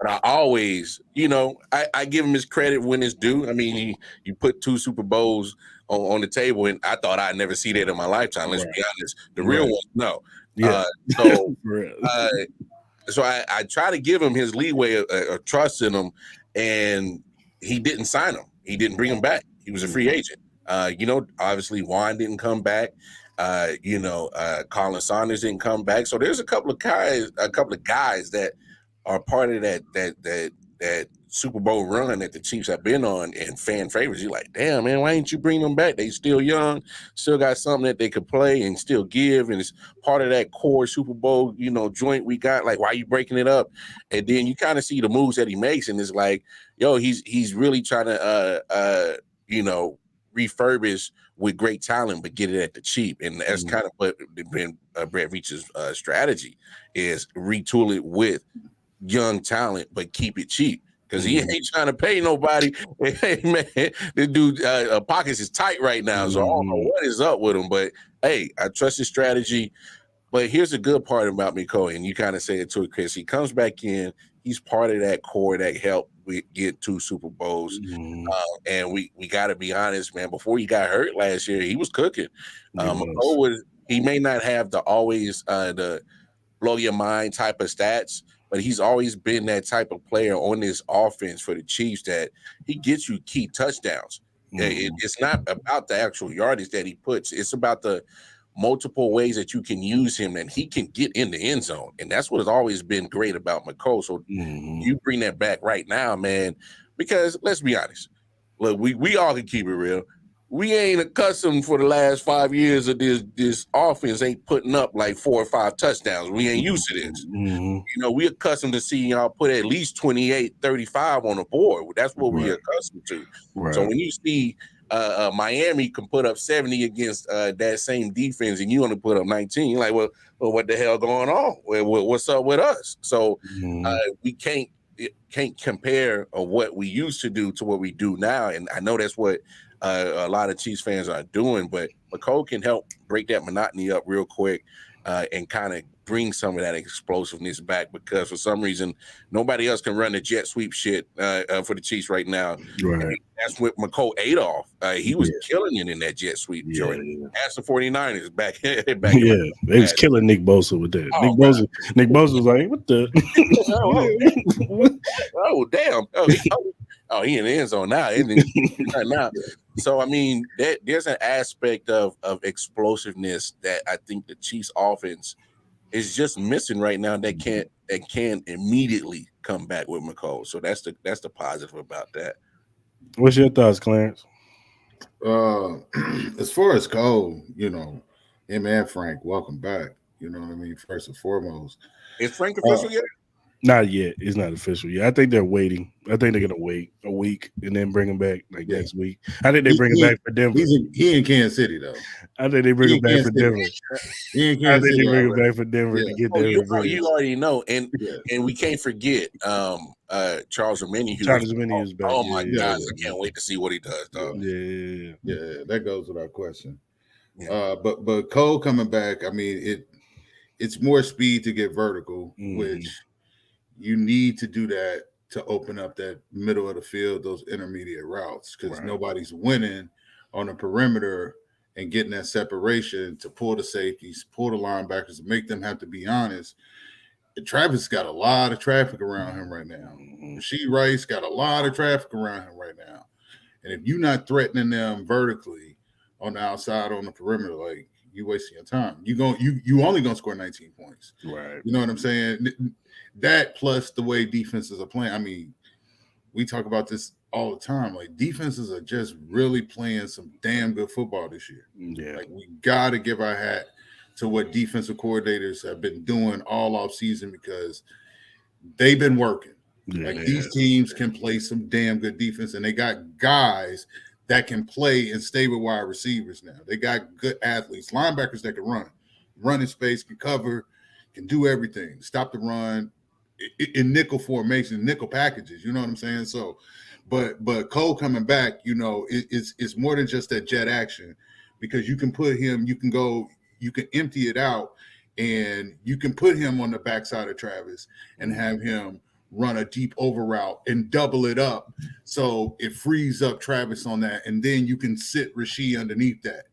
But I always, I give him his credit when it's due. I mean, you put 2 Super Bowls on the table, and I thought I'd never see that in my lifetime. Let's be honest. The real ones, no. Yeah. So I try to give him his leeway of trusting him, and he didn't sign him. He didn't bring him back. He was a free agent. Obviously Juan didn't come back. Colin Saunders didn't come back. So there's a couple of guys that are part of that Super Bowl run that the Chiefs have been on and fan favorites. You're like, damn, man, why didn't you bring them back? They still young, still got something that they could play and still give, and it's part of that core Super Bowl, joint we got. Like, why are you breaking it up? And then you kind of see the moves that he makes, and it's like, yo, he's really trying to refurbish with great talent, but get it at the cheap. And that's kind of what been Brett Veach's strategy is retool it with young talent, but keep it cheap. Because he ain't trying to pay nobody. Hey, man, this dude pockets is tight right now, so I don't know what is up with him. But, hey, I trust his strategy. But here's the good part about Miko, and you kind of say it to it, Chris. He comes back in. He's part of that core that helped we get 2 Super Bowls. And we got to be honest, man. Before he got hurt last year, he was cooking. He may not have the always the blow your mind type of stats, but he's always been that type of player on this offense for the Chiefs that he gets you key touchdowns. It's not about the actual yardage that he puts. It's about the multiple ways that you can use him and he can get in the end zone. And that's what has always been great about McCole. So you bring that back right now, man, because let's be honest. Look, we all can keep it real. We ain't accustomed for the last 5 years of this offense ain't putting up like 4 or 5 touchdowns. We ain't used to this. We accustomed to seeing y'all put at least 28, 35 on the board. That's what we're accustomed to. Right. So when you see Miami can put up 70 against that same defense and you only put up 19, you're like, well, what the hell going on? What's up with us? So we can't compare what we used to do to what we do now. And I know that's what a lot of Chiefs fans are doing, but McCole can help break that monotony up real quick. and kind of bring some of that explosiveness back, because for some reason nobody else can run the jet sweep shit for the Chiefs right now. Right. That's what McCole Adolph. He was killing it in that jet sweep Yeah, joint. yeah. Ask the 49ers back Yeah, in they was killing Nick Bosa with that. Oh, Nick Bosa was like, "What the? oh damn! He in the end zone now, isn't he? Now. So I mean, there's an aspect of explosiveness that I think the Chiefs offense is just missing right now. That can't immediately come back with McCole. So that's the positive about that. What's your thoughts, Clarence? As far as Cole, him and Frank, welcome back. You know what I mean? First and foremost. Is Frank official yet? Not yet. It's not official yet. I think they're waiting. I think they're gonna wait a week and then bring him back next week. I think they bring him back for Denver. He in Kansas City though. I think they bring him back for Denver. He in I Kansas think City they bring him back for Denver to get their revenge. You already know, and we can't forget Charles Omeni. Charles Omeni is back. Oh my gosh, I can't wait to see what he does, though. Yeah, that goes without question. But Cole coming back, I mean, it's more speed to get vertical, which you need to do that to open up that middle of the field, those intermediate routes, because nobody's winning on the perimeter and getting that separation to pull the safeties, pull the linebackers, and make them have to be honest. And Travis got a lot of traffic around him right now. Rasheed Rice got a lot of traffic around him right now. And if you're not threatening them vertically on the outside, on the perimeter, like, you wasting your time. You only gonna score 19 points. Right. You know what I'm saying? That plus the way defenses are playing. I mean, we talk about this all the time. Like, defenses are just really playing some damn good football this year. Yeah. Like, we gotta give our hat to what defensive coordinators have been doing all off season, because they've been working. These teams can play some damn good defense, and they got guys that can play and stay with wide receivers now. They got good athletes, linebackers that can run in space, can cover, can do everything, stop the run in nickel formation, nickel packages. You know what I'm saying? So, but Cole coming back, it's more than just that jet action, because you can put him, you can empty it out, and you can put him on the backside of Travis and have him run a deep over route and double it up, so it frees up Travis on that, and then you can sit Rasheed underneath that.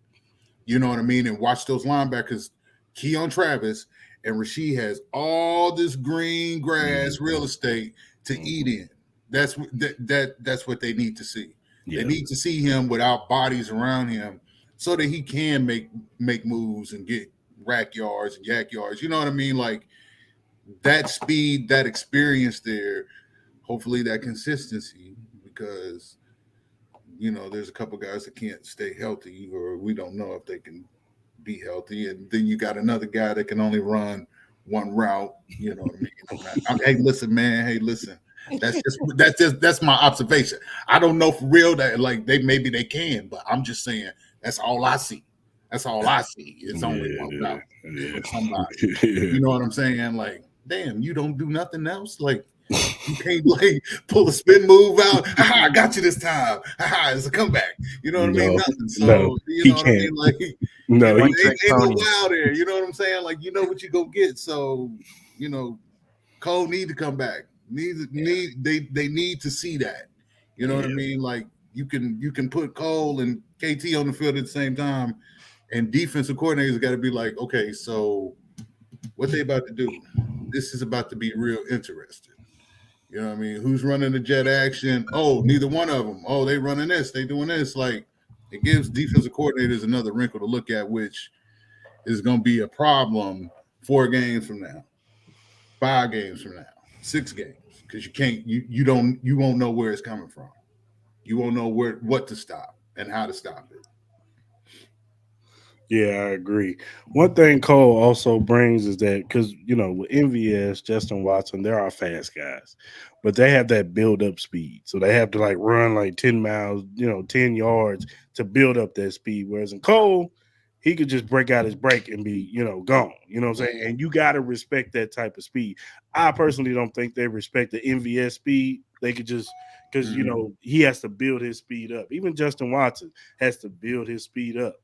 You know what I mean? And watch those linebackers key on Travis, and Rasheed has all this green grass real estate to eat in. That's what they need to see. They need to see him without bodies around him, so that he can make moves and get rack yards and yak yards. You know what I mean? Like, that speed, that experience there, hopefully that consistency, because, there's a couple guys that can't stay healthy, or we don't know if they can be healthy. And then you got another guy that can only run one route. You know what I mean? Hey, listen, man. Hey, listen. That's my observation. I don't know for real that, like, maybe they can, but I'm just saying that's all I see. That's all I see. It's only one route for somebody. You know what I'm saying? Like, damn, you don't do nothing else? Like, you can't, like, pull a spin move out. I got you this time. It's a comeback. You know what I mean? Nothing. So, you know what I mean? Like, no, he ain't no wild there. You know what I'm saying? Like, you know what you go get. So, Cole need to come back. They need to see that. You know what I mean? Like, you can put Cole and KT on the field at the same time, and defensive coordinators got to be like, okay, so what they about to do? This is about to be real interesting. You know what I mean? Who's running the jet action? Oh, neither one of them. Oh, they running this. They doing this. Like, it gives defensive coordinators another wrinkle to look at, which is going to be a problem 4 games from now, 5 games from now, 6 games, because you won't know where it's coming from. You won't know what to stop and how to stop it. Yeah, I agree. One thing Cole also brings is that, because, with MVS, Justin Watson, there are fast guys, but they have that build-up speed. So they have to, like, run like 10 miles, 10 yards to build up that speed. Whereas in Cole, he could just break out his break and be, gone. You know what I'm saying? And you got to respect that type of speed. I personally don't think they respect the MVS speed. They could just, because, he has to build his speed up. Even Justin Watson has to build his speed up.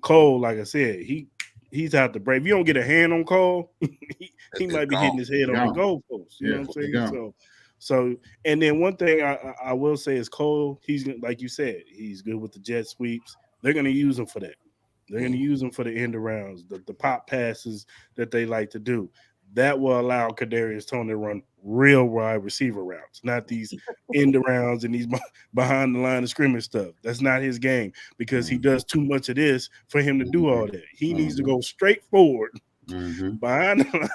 Cole, like I said, he he's out the break. If you don't get a hand on Cole, he It's might be hitting gone. his head on the Gone. goalpost. You know what I'm He saying? gone. So, and then one thing I will say is Cole. He's like you said, he's good with the jet sweeps. They're going to use him for that. They're going to use him for the end arounds, the pop passes that they like to do. That will allow Kadarius Toney to run real wide receiver routes, not these end arounds and these behind the line of scrimmage stuff. That's not his game because he does too much of this for him to do all that. He needs to go straight forward behind the line,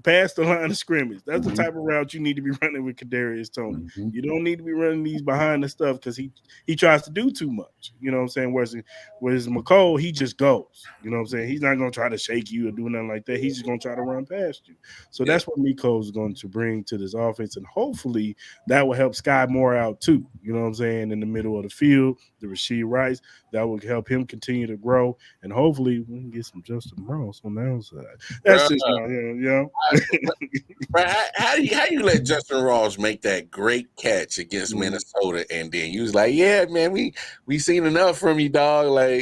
past the line of scrimmage. That's the type of route you need to be running with Kadarius Toney. You don't need to be running these behind the stuff because he tries to do too much. You know what I'm saying? Whereas McCole, he just goes. You know what I'm saying? He's not going to try to shake you or do nothing like that. He's just going to try to run past you. So that's what Miko is going to bring to this offense, and hopefully that will help Sky Moore out too. You know what I'm saying? In the middle of the field, the Rasheed Rice, that will help him continue to grow, and hopefully we can get some Justin Ross on the outside. That's just my, Bro, how you let Justin Ross make that great catch against Minnesota, and then you was like, yeah, man, we seen enough from you, dog. Like,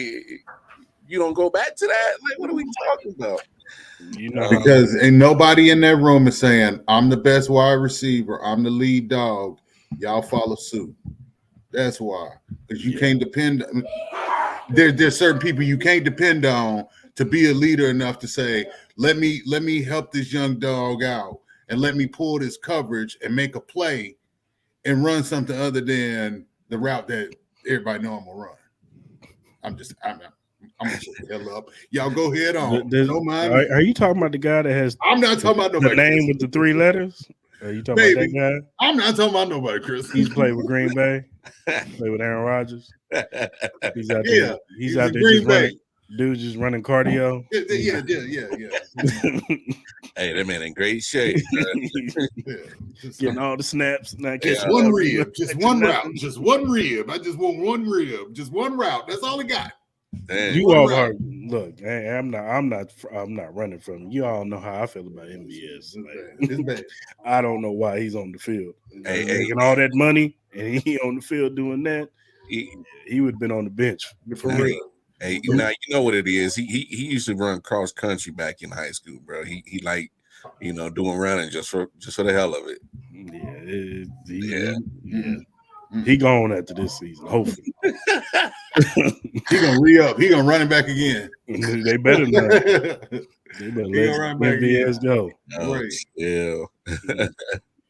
you don't go back to that? Like, what are we talking about? You know, because ain't nobody in that room is saying, I'm the best wide receiver, I'm the lead dog. Y'all follow suit. That's why. Because you can't depend. There's certain people you can't depend on to be a leader enough to say, let me help this young dog out and let me pull this coverage and make a play and run something other than the route that everybody know I'm gonna run. I'm gonna shut the hell up. Y'all go ahead on. Don't mind me. Are you talking about the guy that has? I'm not talking about nobody. The name with the 3 letters. Are you talking about that guy? I'm not talking about nobody, Chris. He's played with Green Bay. Played with Aaron Rodgers. He's out there. Yeah, he's out there just running. Dude just running cardio. Yeah. Hey, that man in great shape. Getting all the snaps. Not just one rib. Just one route. Just one rib. I just want one rib. Just one route. That's all I got. Damn. You all are look. Hey, I'm not running from you. You all know how I feel about MVS. It's bad. I don't know why he's on the field. Hey, making all that money and he on the field doing that. He would have been on the bench for real. Hey, now you know what it is. He used to run cross country back in high school, bro. He like, doing running just for the hell of it. He gone after this season, hopefully. He gonna re-up. He gonna run it back again. They better not. They better let MVS go. Oh, right. Yeah.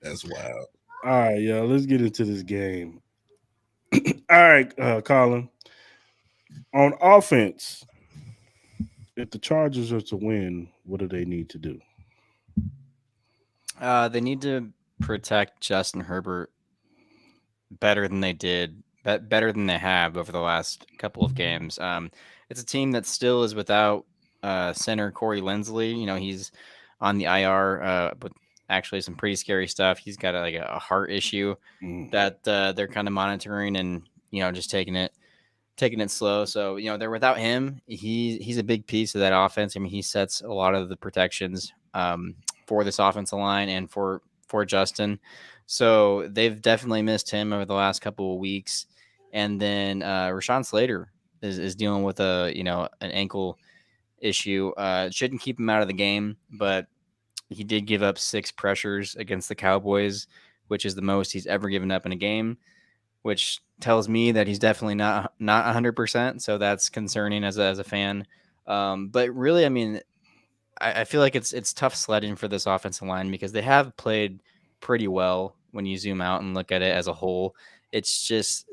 That's wild. All right, y'all. Let's get into this game. All right, Colin. On offense, if the Chargers are to win, what do they need to do? They need to protect Justin Herbert better than they did, better than they have over the last couple of games. It's a team that still is without center Corey Linsley. He's on the IR, but actually some pretty scary stuff. He's got a heart issue that they're kind of monitoring and just taking it slow. So they're without him. He's a big piece of that offense. I mean, he sets a lot of the protections for this offensive line and for Justin. So they've definitely missed him over the last couple of weeks. And then Rashawn Slater is dealing with an ankle issue. Shouldn't keep him out of the game, but he did give up 6 pressures against the Cowboys, which is the most he's ever given up in a game, which tells me that he's definitely not 100%. So that's concerning as a fan. But really, I mean, I feel like it's tough sledding for this offensive line because they have played pretty well when you zoom out and look at it as a whole. It's just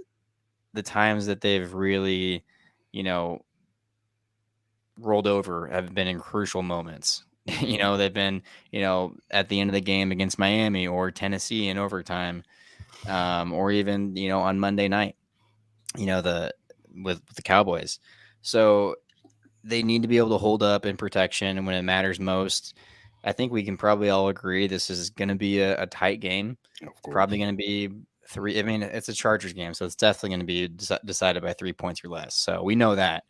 the times that they've really, rolled over have been in crucial moments. They've been, at the end of the game against Miami or Tennessee in overtime, or even, on Monday night, with the Cowboys. So they need to be able to hold up in protection when it matters most. I think we can probably all agree this is going to be a tight game. Probably going to be 3. I mean, it's a Chargers game, so it's definitely going to be decided by 3 points or less. So we know that.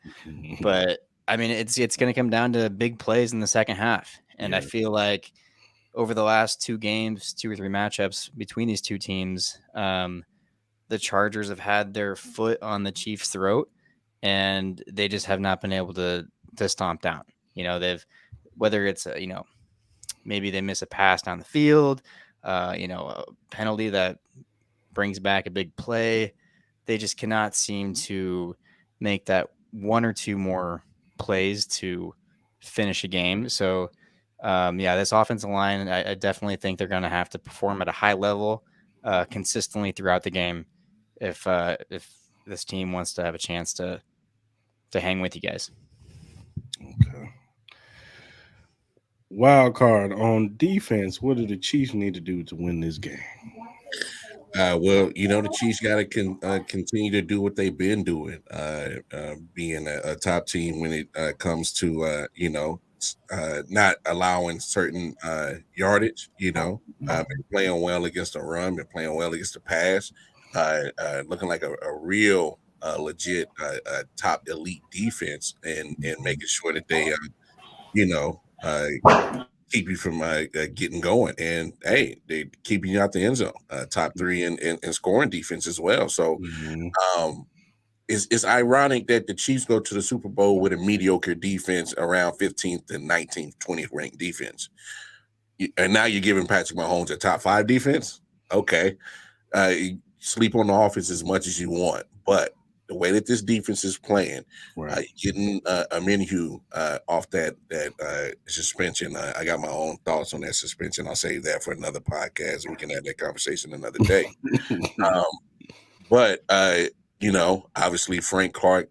But I mean, it's going to come down to big plays in the second half. And I feel like over the last 2 games, 2 or 3 matchups between these two teams, the Chargers have had their foot on the Chiefs' throat, and they just have not been able to stomp down. They've whether it's maybe they miss a pass down the field, a penalty that brings back a big play. They just cannot seem to make that one or two more plays to finish a game. So, this offensive line, I definitely think they're going to have to perform at a high level consistently throughout the game if this team wants to have a chance to hang with you guys. Okay. Wild card on defense. What do the Chiefs need to do to win this game? Well, the Chiefs got to continue to do what they've been doing, being a top team when it comes to not allowing certain yardage. Been playing well against the run, been playing well against the pass, looking like a real legit top elite defense, and making sure that they keep you from getting going. And hey, they keeping you out the end zone, top 3 in scoring defense as well. So it's ironic that the Chiefs go to the Super Bowl with a mediocre defense around 15th and 19th, 20th ranked defense. And now you're giving Patrick Mahomes a top 5 defense. Okay. Sleep on the offense as much as you want, but the way that this defense is playing, Right. getting a menu off that suspension. I got my own thoughts on that suspension. I'll save that for another podcast. We can have that conversation another day. But obviously Frank Clark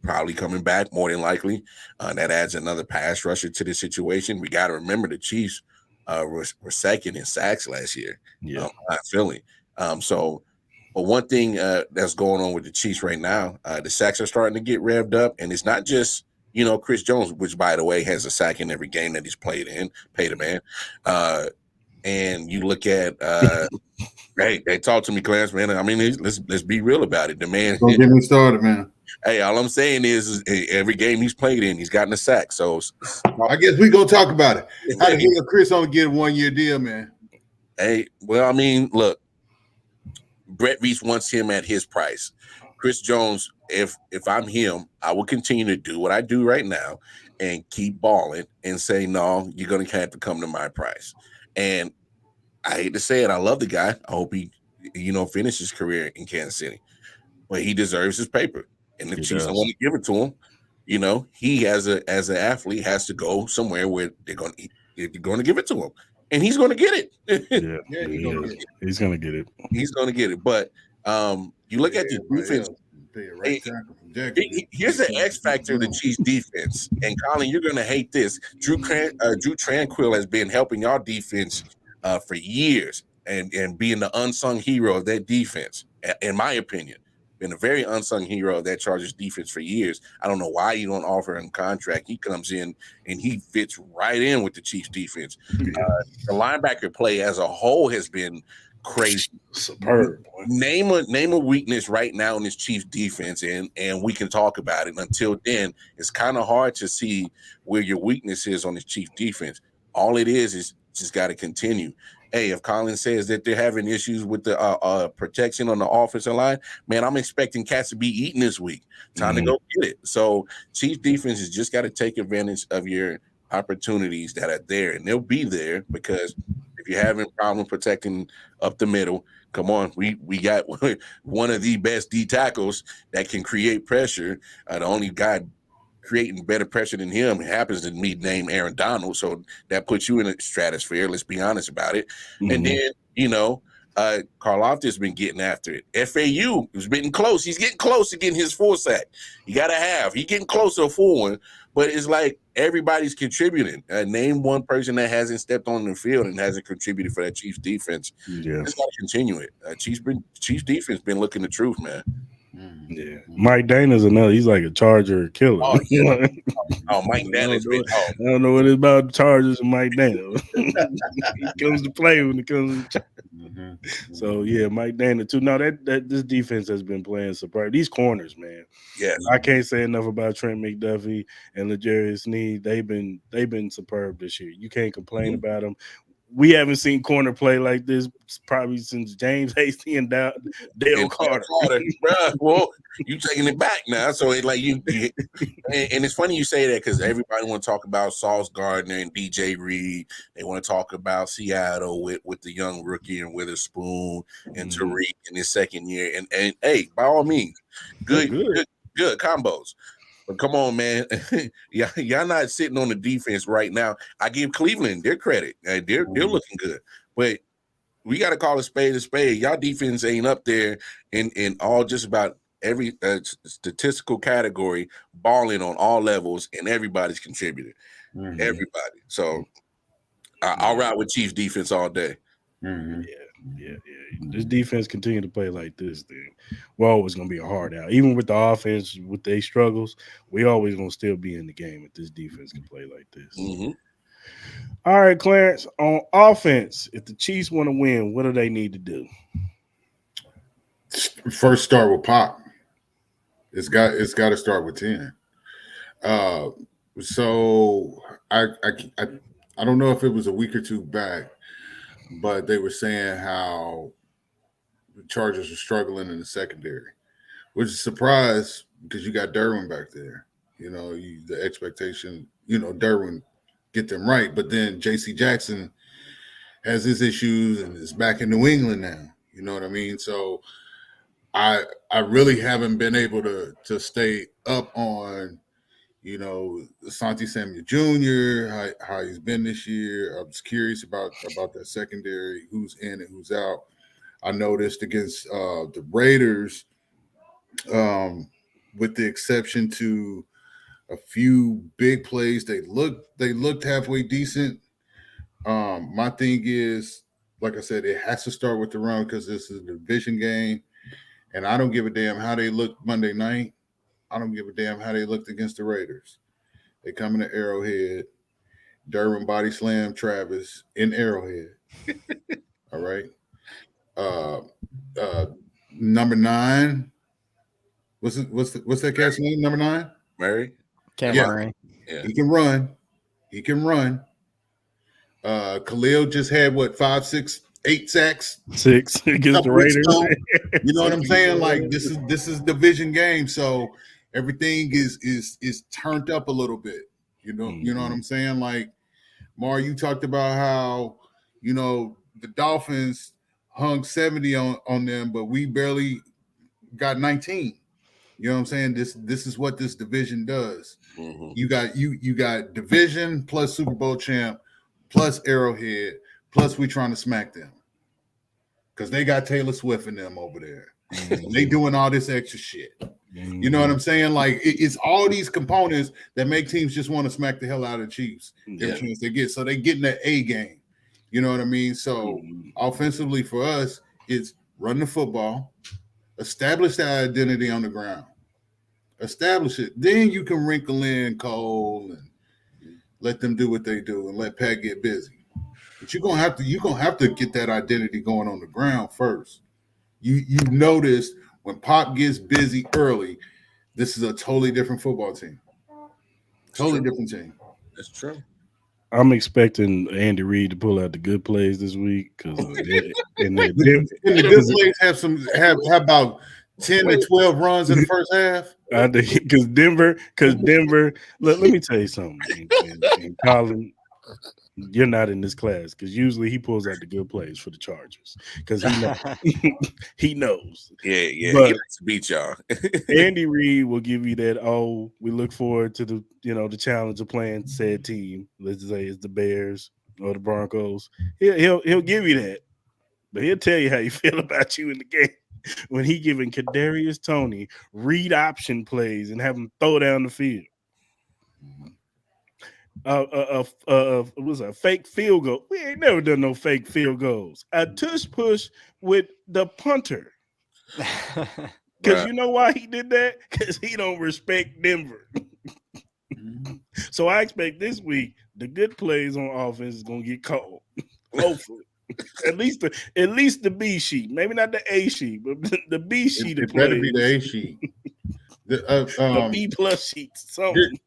probably coming back more than likely. That adds another pass rusher to the situation. We got to remember the Chiefs were second in sacks last year. Yeah. Not Philly. But one thing that's going on with the Chiefs right now, the sacks are starting to get revved up, and it's not just Chris Jones, which by the way has a sack in every game that he's played in. Pay the man. And you look at hey, they talk to me, Clarence, man. I mean, let's be real about it. The man. Don't get me started, man. Hey, all I'm saying is every game he's played in, he's gotten a sack. So I guess we gonna talk about it. How the hell Chris only get a 1-year deal, man? Hey, well, I mean, look. Brett Reese wants him at his price. Chris Jones, if I'm him, I will continue to do what I do right now and keep balling and say, no, you're going to have to come to my price. And I hate to say it, I love the guy. I hope he, finishes his career in Kansas City. But he deserves his paper. And the Chiefs don't want to give it to him. He as an athlete has to go somewhere where they're going to give it to him. And he's going to get it. He's going to get it. He's going to get it. But you look at the defense. Here's the X factor of the Chiefs defense. And Colin, you're going to hate this. Drew Tranquil has been helping y'all defense for years and being the unsung hero of that defense, in my opinion. Been a very unsung hero of that Chargers defense for years. I don't know why you don't offer him a contract. He comes in and he fits right in with the Chiefs defense. The linebacker play as a whole has been crazy. Superb. Name a weakness right now in this Chiefs defense, and we can talk about it. Until then, it's kind of hard to see where your weakness is on this Chiefs defense. All it is just got to continue. Hey, if Colin says that they're having issues with the protection on the offensive line, man, I'm expecting cats to be eating this week. Time to go get it. So Chiefs defense has just got to take advantage of your opportunities that are there, and they'll be there because if you're having a problem protecting up the middle, come on, we got one of the best D tackles that can create pressure. The only guy creating better pressure than him happens to be named Aaron Donald, so that puts you in a stratosphere. Let's be honest about it. And then Karlaftis been getting after it. FAU is getting close. He's getting close to getting his full sack. He's getting close to a full one. But it's like everybody's contributing. Name one person that hasn't stepped on the field and hasn't contributed for that Chiefs defense. Yeah, just gotta continue it. Chiefs defense been looking the truth, man. Yeah, Mike Dana's another. He's like a Charger killer. Oh, yeah. Mike Dana's been. I don't know what it's about the Chargers and Mike Dana. He comes to play when it comes to So yeah, Mike Dana too. No, that this defense has been playing surprise. These corners, man. Yeah, I can't say enough about Trent McDuffie and L'Jarius Sneed. They've been superb this year. You can't complain about them. we haven't seen corner play like this probably since James Hasty and Dale And Carter. bro, well, you taking it back now. So it's like and it's funny you say that because everybody want to talk about Sauce Gardner and DJ Reed. They want to talk about Seattle with the young rookie and Witherspoon and Tariq in his second year. And hey, by all means, good combos. But come on, man. Y'all not sitting on the defense right now. I give Cleveland their credit. They're looking good. But we got to call a spade a spade. Y'all defense ain't up there in all just about every statistical category, balling on all levels, and everybody's contributed. Everybody. So I'll ride with Chiefs defense all day. Yeah. This defense continue to play like this, then we're always going to be a hard out. Even with the offense, with their struggles, we always going to still be in the game if this defense can play like this. All right, Clarence, on offense, if the Chiefs want to win, what do they need to do? First, start with Pop. It's got to start with 10. So I don't know if it was a week or two back, but they were saying how the Chargers are struggling in the secondary, which is a surprise because you got Derwin back there. You know, the expectation, Derwin get them right. But then J.C. Jackson has his issues and is back in New England now. You know what I mean? So I really haven't been able to stay up on, Asante Samuel Jr., how he's been this year. I was curious about that secondary, who's in and who's out. I noticed against the Raiders, with the exception to a few big plays, they looked halfway decent. My thing is, like I said, it has to start with the run because this is a division game, and I don't give a damn how they looked Monday night. I don't give a damn how they looked against the Raiders. They come into Arrowhead. Derwin body slam Travis in Arrowhead. All right. Number 9. What's that cat's name? Number 9? Murray. Murray. Yeah. He can run. Khalil just had 5, 6, 8 sacks. 6 against the Raiders. You know what I'm saying? Like this is division game, so everything is turned up a little bit. You know what I'm saying? Like Mar, you talked about how the Dolphins hung 70 on them, but we barely got 19. You know what I'm saying? This is what this division does. You got division plus Super Bowl champ plus Arrowhead plus we trying to smack them because they got Taylor Swift and them over there. They doing all this extra shit. You know what I'm saying? Like it's all these components that make teams just want to smack the hell out of the Chiefs every chance they get. So they getting that A game. You know what I mean? So offensively for us, it's run the football, establish that identity on the ground, establish it. Then you can wrinkle in Cole and let them do what they do and let Pat get busy. But you're gonna have to get that identity going on the ground first. You notice when Pop gets busy early, this is a totally different football team. Totally different team. That's true. I'm expecting Andy Reid to pull out the good plays this week because the good plays have about 10 to 12 runs in the first half. Because Denver. Let me tell you something, and Colin, you're not in this class because usually he pulls out the good plays for the Chargers because he knows. Yeah, but he likes to beat y'all. Andy Reid will give you that. Oh, we look forward to the challenge of playing said team. Let's say it's the Bears or the Broncos. He'll give you that, but he'll tell you how you feel about you in the game when he giving Kadarius Toney read option plays and have him throw down the field. It was a fake field goal. We ain't never done no fake field goals. A tush push with the punter. Because you know why he did that? Because he don't respect Denver. So I expect this week the good plays on offense is gonna get called. Hopefully. At least the B sheet. Maybe not the A sheet, but the B sheet. It better be the A sheet. The B plus sheets. Something.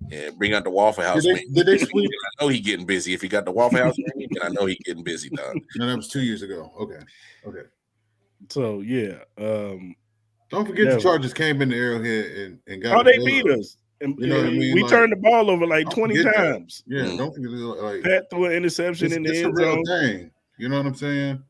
Yeah, bring out the Waffle House. Did they sweep? I know he getting busy. If he got the Waffle House ready, then I know he getting busy, dog. No, that was 2 years ago. Okay. So yeah, don't forget the Chargers came in the Arrowhead and got. Oh, they beat us. And, you know what I mean? We turned the ball over like 20 times. That. Yeah, don't forget like Pat threw an interception in the end zone. Thing. You know what I'm saying?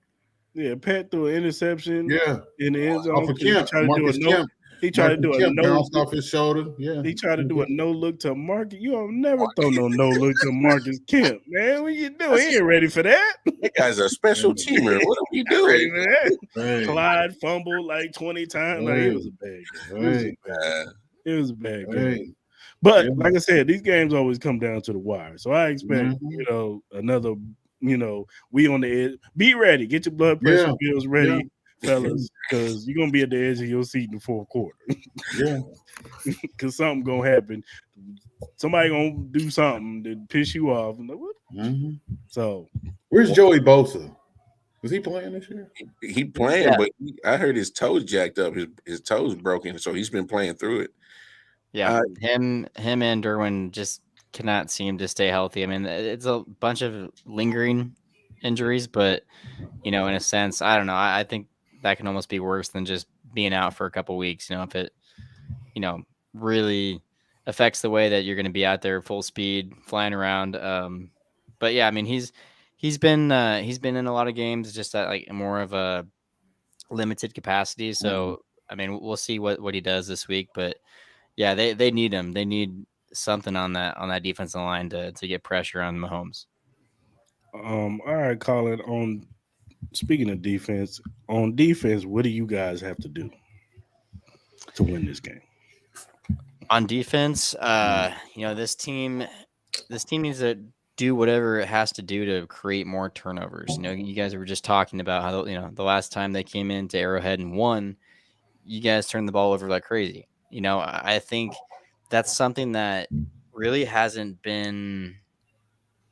Yeah, Pat threw an interception. Yeah, in the end zone. Off of Kemp. He tried to do a no bounced off his shoulder. Yeah, he tried to do a no look to Marcus. You have never throw no look to Marcus Kemp, man. What you doing? He ain't ready for that. That guy's a special teamer. What are we doing, man? Right. Clyde fumbled like 20 times. Right. Like, it was a bad game. It was a bad game. But like I said, these games always come down to the wire. So I expect another. We on the edge. Be ready. Get your blood pressure pills ready. Fellas, because you're gonna be at the edge of your seat in the fourth quarter. Yeah, because something gonna happen. Somebody gonna do something that piss you off. Like, what? So, where's Joey Bosa? Was he playing this year? He playing, but I heard his toes jacked up. His toes broken, so he's been playing through it. Yeah, him and Derwin just cannot seem to stay healthy. I mean, it's a bunch of lingering injuries, but in a sense, I don't know. I think that can almost be worse than just being out for a couple weeks. If it, really affects the way that you're going to be out there full speed flying around. But yeah, I mean, he's been in a lot of games just at like more of a limited capacity. So I mean, we'll see what he does this week. But yeah, they need him. They need something on that defensive line to get pressure on Mahomes. All right, Colin. Speaking of defense, on defense, what do you guys have to do to win this game? On defense, this team needs to do whatever it has to do to create more turnovers. You guys were just talking about how the last time they came into Arrowhead and won, you guys turned the ball over like crazy. I think that's something that really hasn't been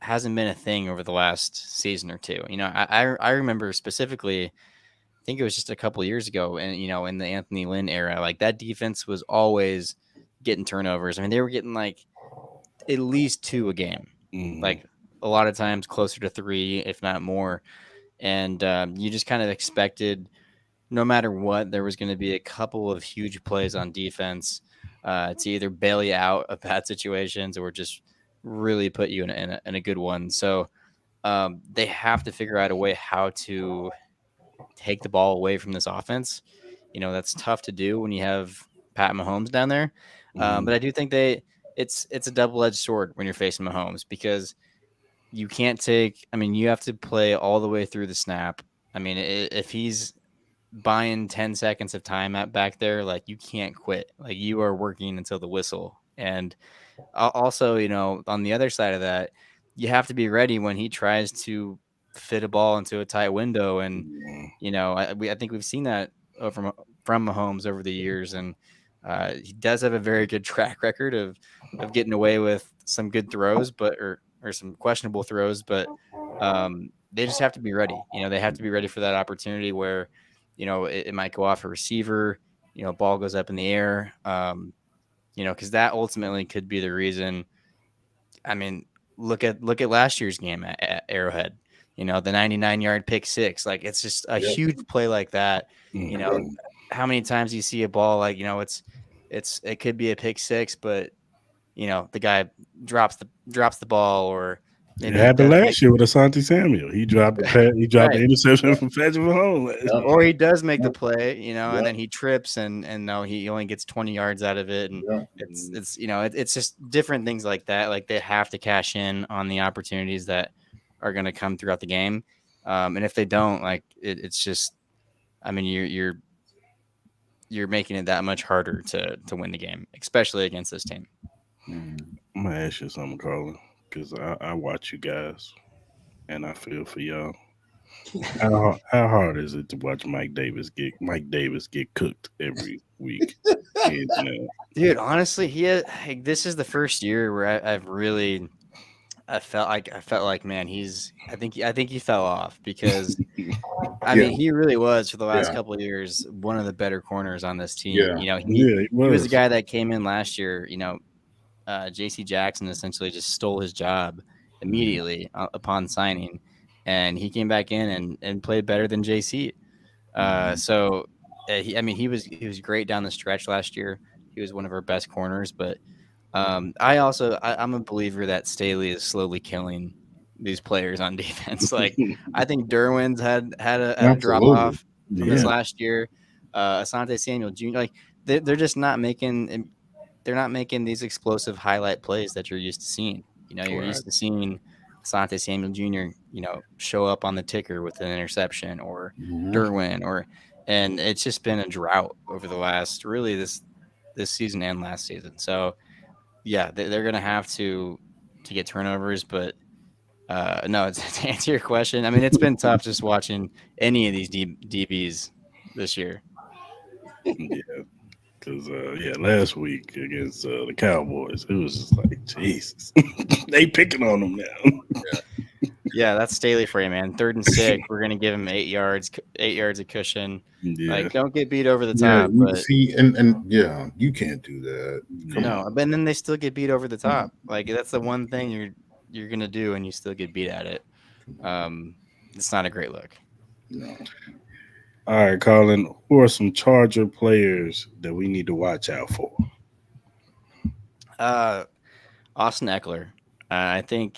a thing over the last season or two. I remember specifically, I think it was just a couple of years ago, and in the Anthony Lynn era, like that defense was always getting turnovers. I mean, they were getting like at least 2 a game, like a lot of times closer to 3, if not more. And you just kind of expected, no matter what, there was going to be a couple of huge plays on defense to either bail you out of bad situations or just really put you in a good one. So they have to figure out a way how to take the ball away from this offense. That's tough to do when you have Pat Mahomes down there. But I do think it's a double-edged sword when you're facing Mahomes, because you can't you have to play all the way through the snap. I mean, if he's buying 10 seconds of time back there, like, you can't quit. Like, you are working until the whistle. And also, on the other side of that, you have to be ready when he tries to fit a ball into a tight window. And, I think we've seen that from Mahomes over the years. And he does have a very good track record of getting away with some good throws, or some questionable throws. But they just have to be ready. They have to be ready for that opportunity where, it might go off a receiver, ball goes up in the air. Because that ultimately could be the reason. I mean, look at last year's game at Arrowhead. The 99-yard pick six. Like, it's just a huge play like that. How many times do you see a ball like, it could be a pick six, but the guy drops the ball, or it happened last year with Asante Samuel. He dropped the interception from Patrick Mahomes. Or he does make the play, and then he trips and no, he only gets 20 yards out of it. And it's just different things like that. Like, they have to cash in on the opportunities that are going to come throughout the game. And if they don't, like, it's just, I mean, you're making it that much harder to win the game, especially against this team. I'm gonna ask you something, Colin, because I watch you guys and I feel for y'all. How hard is it to watch Mike Davis get cooked every week? Dude, honestly, this is the first year where I've really felt like, man, I think he fell off, because I mean, he really was, for the last couple of years, one of the better corners on this team. He was the guy that came in last year, J.C. Jackson essentially just stole his job immediately upon signing, and he came back in and played better than J.C. He was great down the stretch last year. He was one of our best corners, but I'm a believer that Staley is slowly killing these players on defense. Like I think Derwin's had a drop Absolutely. off from this last year. Asante Samuel Jr. Like they're just not making these explosive highlight plays that you're used to seeing. You know, you're used to seeing Asante Samuel Jr. Show up on the ticker with an interception or Derwin and it's just been a drought over the last really this season and last season. So yeah, they're going to have to get turnovers, but no, to answer your question, I mean, it's been tough just watching any of these DBs this year. Yeah, because last week against the Cowboys, it was just like Jesus, they picking on them now. Yeah, that's Staley for you, man. 3rd and 6, we're gonna give him 8 yards of cushion. Yeah. Like, don't get beat over the top. But see, and you can't do that. Come on. But then they still get beat over the top. Like that's the one thing you're gonna do, and you still get beat at it. It's not a great look. No. All right, Colin, who are some Charger players that we need to watch out for? Austin Eckler. I think.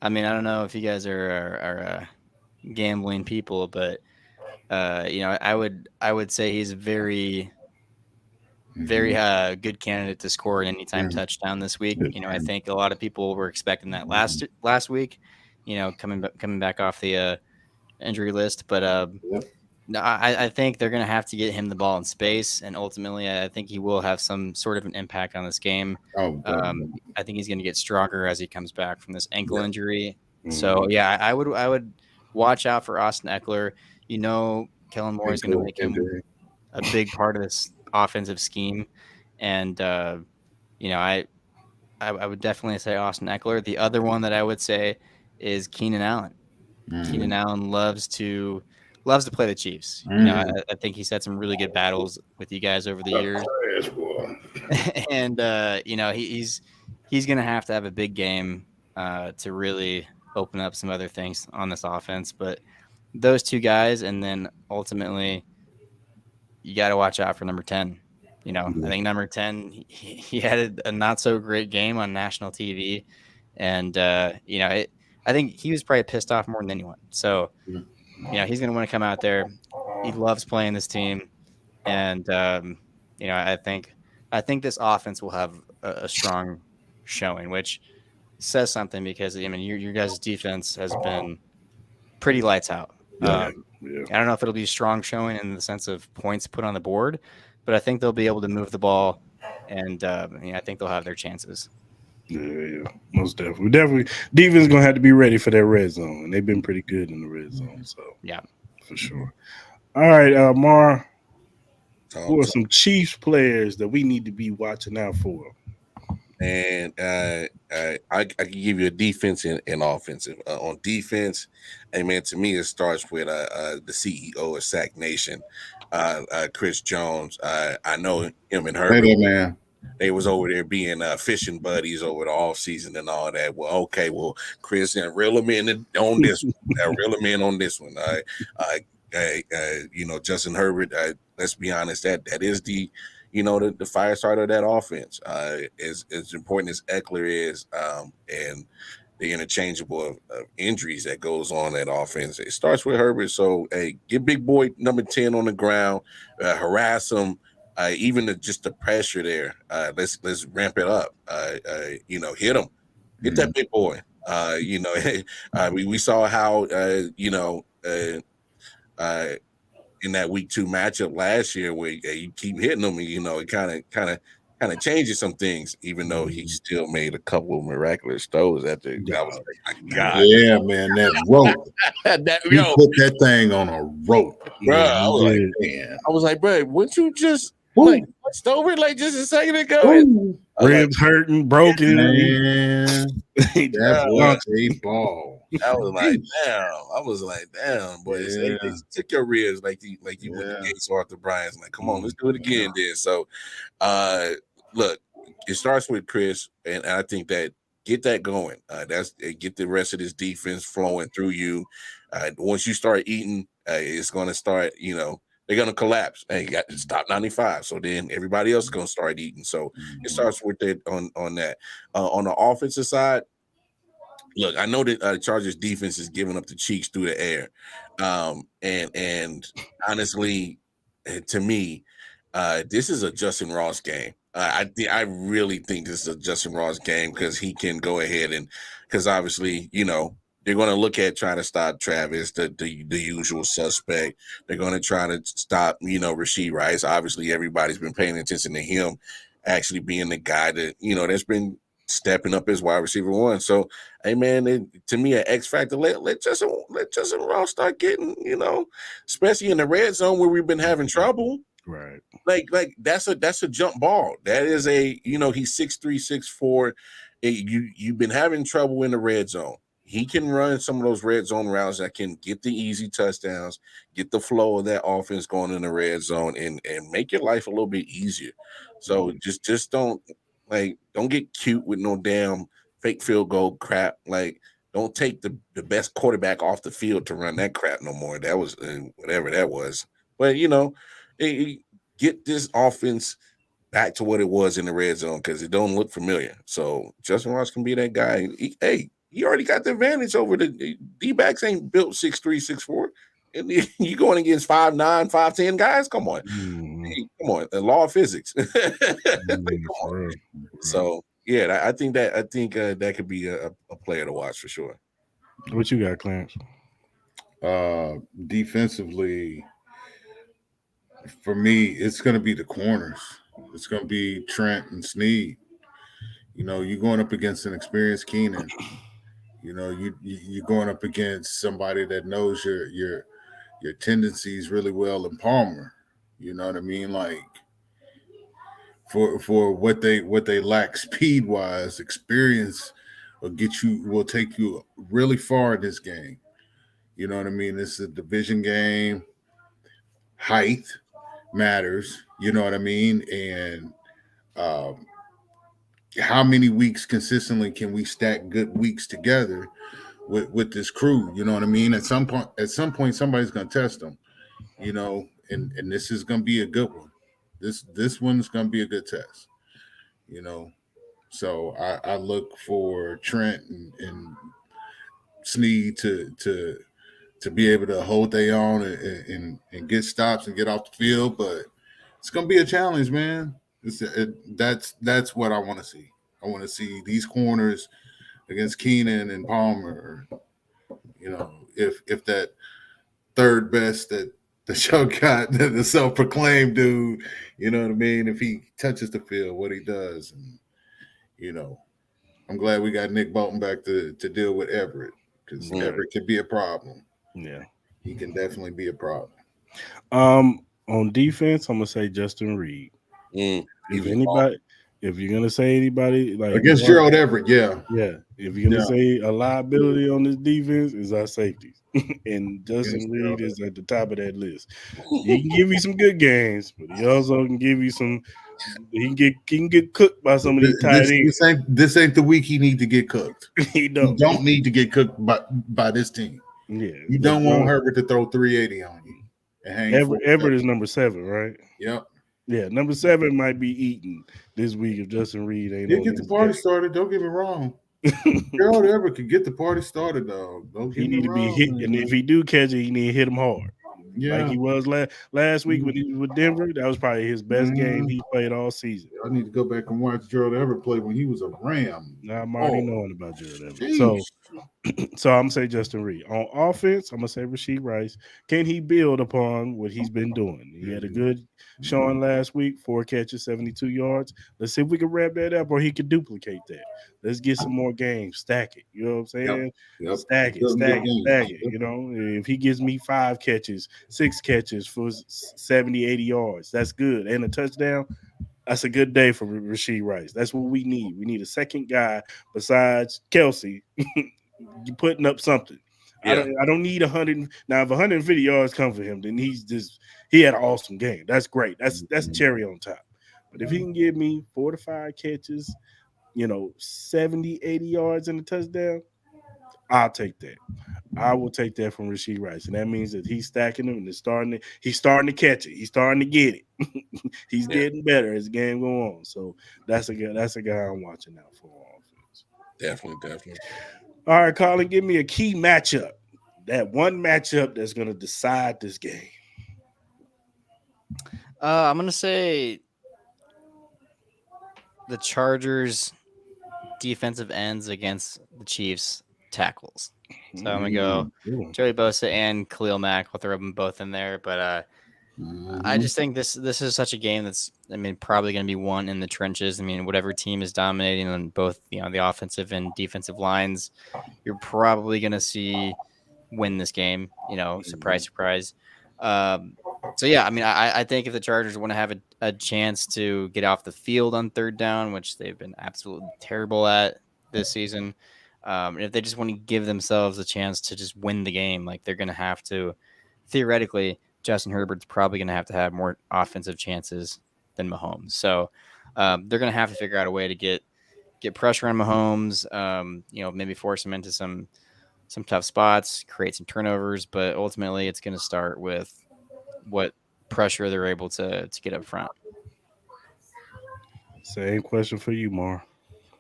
I mean, I don't know if you guys are gambling people, but I would say he's a very, very good candidate to score an anytime touchdown this week. I think a lot of people were expecting that last week. Coming back off the injury list, but no, I think they're going to have to get him the ball in space, and ultimately, I think he will have some sort of an impact on this game. I think he's going to get stronger as he comes back from this ankle injury. So, yeah, I would watch out for Austin Eckler. Kellen Moore is going to make him a big part of this offensive scheme, and I would definitely say Austin Eckler. The other one that I would say is Keenan Allen. Keenan Allen loves to play the Chiefs. I think he's had some really good battles with you guys over the years. And he's going to have a big game to really open up some other things on this offense. But those two guys, and then ultimately you got to watch out for number 10. I think number 10, he had a not so great game on national TV, and I think he was probably pissed off more than anyone. So. He's going to want to come out there. He loves playing this team, and I think this offense will have a strong showing, which says something because your guys' defense has been pretty lights out. I don't know if it'll be a strong showing in the sense of points put on the board, but I think they'll be able to move the ball, and I think they'll have their chances. Yeah, most definitely. Defense gonna have to be ready for that red zone, and they've been pretty good in the red zone. So yeah, for sure. All right, Mar, who are some Chiefs players that we need to be watching out for? And I can give you a defense and offensive. On defense, to me it starts with the CEO of Sack Nation, Chris Jones. I know him and Herbert. Hey, man. They was over there being fishing buddies over the off season and all that. Well, okay, Chris, and reel him in on this one. Reel him in on this one. Justin Herbert. Let's be honest, that is the fire starter of that offense. As important as Eckler is, and the interchangeable of injuries that goes on that offense. It starts with Herbert. So, get big boy number 10 on the ground, harass him. Even just the pressure there, let's ramp it up. Hit him, hit that big boy. We saw how in that week 2 matchup last year where you keep hitting him, it kind of changes some things. Even though he still made a couple of miraculous throws after that was like, my God. Yeah, man, that rope. You put that thing on a rope, bro. I was like, bro, wouldn't you just? Like touched over like just a second ago. Ribs hurting, broken. Man, that was a ball. I was like, damn, boy. They took your ribs like you went against Arthur Bryant's. Like, come on, let's do it again then. So, look, it starts with Chris, and I think that get that going. Get the rest of this defense flowing through you. Once you start eating, it's going to start. They're going to collapse. Hey, you got to stop 95. So then everybody else is going to start eating. So it starts with that on that. On the offensive side, look, I know that Chargers defense is giving up the cheeks through the air, and honestly, to me, this is a Justin Ross game. I really think this is a Justin Ross game because he can go ahead and because obviously they're going to look at trying to stop Travis, the usual suspect. They're going to try to stop Rashee Rice. Obviously, everybody's been paying attention to him actually being the guy that that's been stepping up as wide receiver one. So, hey man, to me, an X factor. Let Justin Ross start getting, especially in the red zone where we've been having trouble. Right. Like that's a jump ball. That is he's 6'3", 6'4". You've been having trouble in the red zone. He can run some of those red zone routes that can get the easy touchdowns, get the flow of that offense going in the red zone, and make your life a little bit easier. So just don't get cute with no damn fake field goal crap. Like, don't take the best quarterback off the field to run that crap no more. That was whatever that was. But get this offense back to what it was in the red zone because it don't look familiar. So Justin Ross can be that guy. He already got the advantage over the D-backs. Ain't built 6'3", 6'4". And you going against 5'9", 5'10" guys? Come on. Come on. The law of physics. Come on. So yeah, I think that could be a player to watch for sure. What you got, Clarence? Defensively, for me, it's going to be the corners. It's going to be Trent and Snead. You're going up against an experienced Keenan. You're going up against somebody that knows your tendencies really well in Palmer. You know what I mean? Like for what they lack speed wise, experience will take you really far in this game. You know what I mean? This is a division game. Height matters. You know what I mean? And how many weeks consistently can we stack good weeks together with this crew? You know what I mean? At some point, somebody's going to test them. And this is going to be a good one. This one's going to be a good test. So I look for Trent and Snead to be able to hold their own and get stops and get off the field, but it's going to be a challenge, man. That's what I want to see. I want to see these corners against Keenan and Palmer. If that third best that the show got, the self-proclaimed dude, you know what I mean? If he touches the field, what he does, and I'm glad we got Nick Bolton back to deal with Everett because Everett can be a problem. Yeah, he can definitely be a problem. On defense, I'm gonna say Justin Reed. If you're gonna say anybody like against Gerald Everett, yeah. If you're gonna say a liability on this defense, is our safeties, and Justin Reed is at the top of that list. He can give you some good games, but he also can give you some. He can get cooked by some of these tight ends. This ain't the week he need to get cooked. He don't need to get cooked by this team. Yeah, you don't want Herbert to throw 380 on you. And Everett is number 7, right? Yep. Yeah, number 7 might be eaten this week if Justin Reed ain't. He'll get the party started. Don't get me wrong. Gerald Everett could get the party started, though. He need to be hit, and if he do catch it, he need to hit him hard. Yeah, like he was last week when he was with Denver. That was probably his best game he played all season. I need to go back and watch Gerald Everett play when he was a Ram. Now I'm already knowing about Gerald Everett. So I'm gonna say Justin Reed. On offense, I'm gonna say Rashee Rice. Can he build upon what he's been doing? He had a good showing last week, 4 catches, 72 yards. Let's see if we can wrap that up, or he could duplicate that. Let's get some more games, stack it. You know what I'm saying? Yep. Stack it. You know, if he gives me 5 catches, 6 catches for 70, 80 yards, that's good. And a touchdown, that's a good day for Rashee Rice. That's what we need. We need a second guy besides Kelsey. You putting up something. Yeah. I don't need 100. Now, if 150 yards come for him, then he had an awesome game. That's great. That's cherry on top. But if he can give me 4 to 5 catches, 70, 80 yards and a touchdown, I'll take that. I will take that from Rasheed Rice, and that means that he's stacking them and he's starting to catch it. He's starting to get it. He's Yeah, getting better as the game go on. So that's a guy. That's a guy I'm watching out for on offense. definitely. All right, Colin, give me a key matchup. That one matchup that's going to decide this game. I'm gonna say the Chargers defensive ends against the Chiefs tackles. So I'm gonna go Joey Bosa and Khalil Mack. I'll throw them both in there, but I just think this is such a game that's, probably going to be won in the trenches. Whatever team is dominating on both the offensive and defensive lines, you're probably going to see win this game. Surprise, surprise. So yeah, I think if the Chargers want to have a chance to get off the field on third down, which they've been absolutely terrible at this season, and if they just want to give themselves a chance to just win the game, like they're going to have to, theoretically, Justin Herbert's probably going to have more offensive chances than Mahomes. So they're going to have to figure out a way to get pressure on Mahomes, maybe force him into some tough spots, create some turnovers, but ultimately it's going to start with what pressure they're able to get up front. Same question for you, Mar.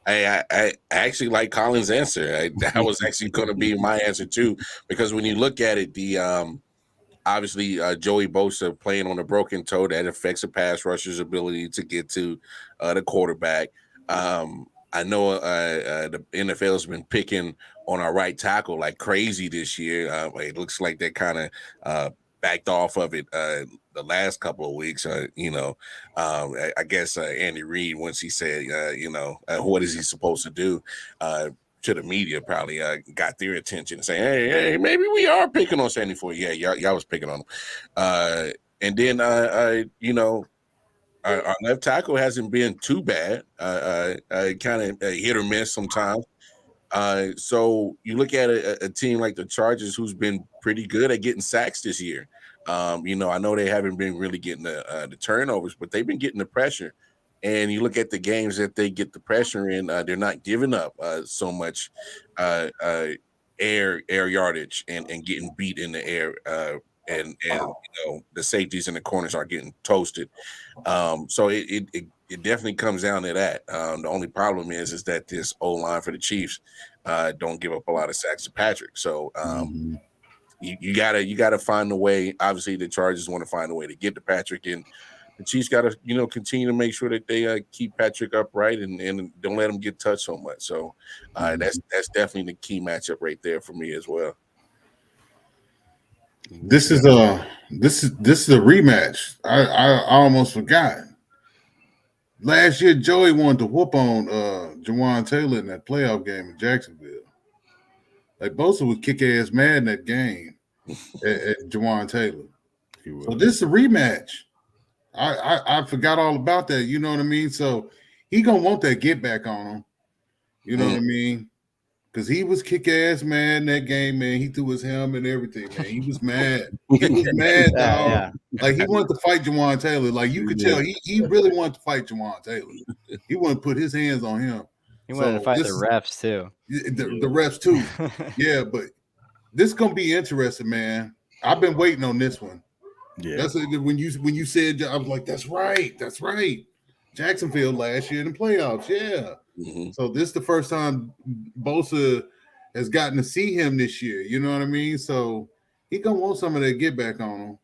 I actually like Colin's answer. That was actually going to be my answer too, because when you look at it, the obviously, Joey Bosa playing on a broken toe, that affects a pass rusher's ability to get to the quarterback. I know the NFL has been picking on our right tackle like crazy this year. It looks like they kind of backed off of it the last couple of weeks. I guess Andy Reid, once he said, what is he supposed to do? To the media, probably got their attention, saying, "Hey, maybe we are picking on 74." Yeah, y'all was picking on him. And then, our left tackle hasn't been too bad. Kind of hit or miss sometimes. So you look at a team like the Chargers, who's been pretty good at getting sacks this year. I know they haven't been really getting the turnovers, but they've been getting the pressure. And you look at the games that they get the pressure in, they're not giving up so much air yardage and getting beat in the air. And the safeties and the corners are getting toasted. So it definitely comes down to that. The only problem is that this O-line for the Chiefs don't give up a lot of sacks to Patrick. So you gotta find a way. Obviously, the Chargers want to find a way to get to Patrick, and the Chiefs got to, continue to make sure that they keep Patrick upright and don't let him get touched so much. So that's definitely the key matchup right there for me as well. This is a rematch. I almost forgot. Last year, Joey wanted to whoop on Jawan Taylor in that playoff game in Jacksonville. Like Bosa was kick ass mad in that game at Jawan Taylor. So this is a rematch. I forgot all about that. You know what I mean? So he gonna want that get back on him. You know what I mean? Because he was kick ass mad in that game, man. He threw his helmet and everything, man. He was mad. He was mad, dog. Yeah. Like he wanted to fight Jawan Taylor. Like you could tell he really wanted to fight Jawan Taylor. He wanted to put his hands on him. He wanted to fight the refs too. The refs too. Yeah, but this is gonna be interesting, man. I've been waiting on this one. Yeah, that's when you said, I was like, that's right. Jacksonville last year in the playoffs, yeah. So this is the first time Bosa has gotten to see him this year. You know what I mean? So he gonna want some of that get back on him.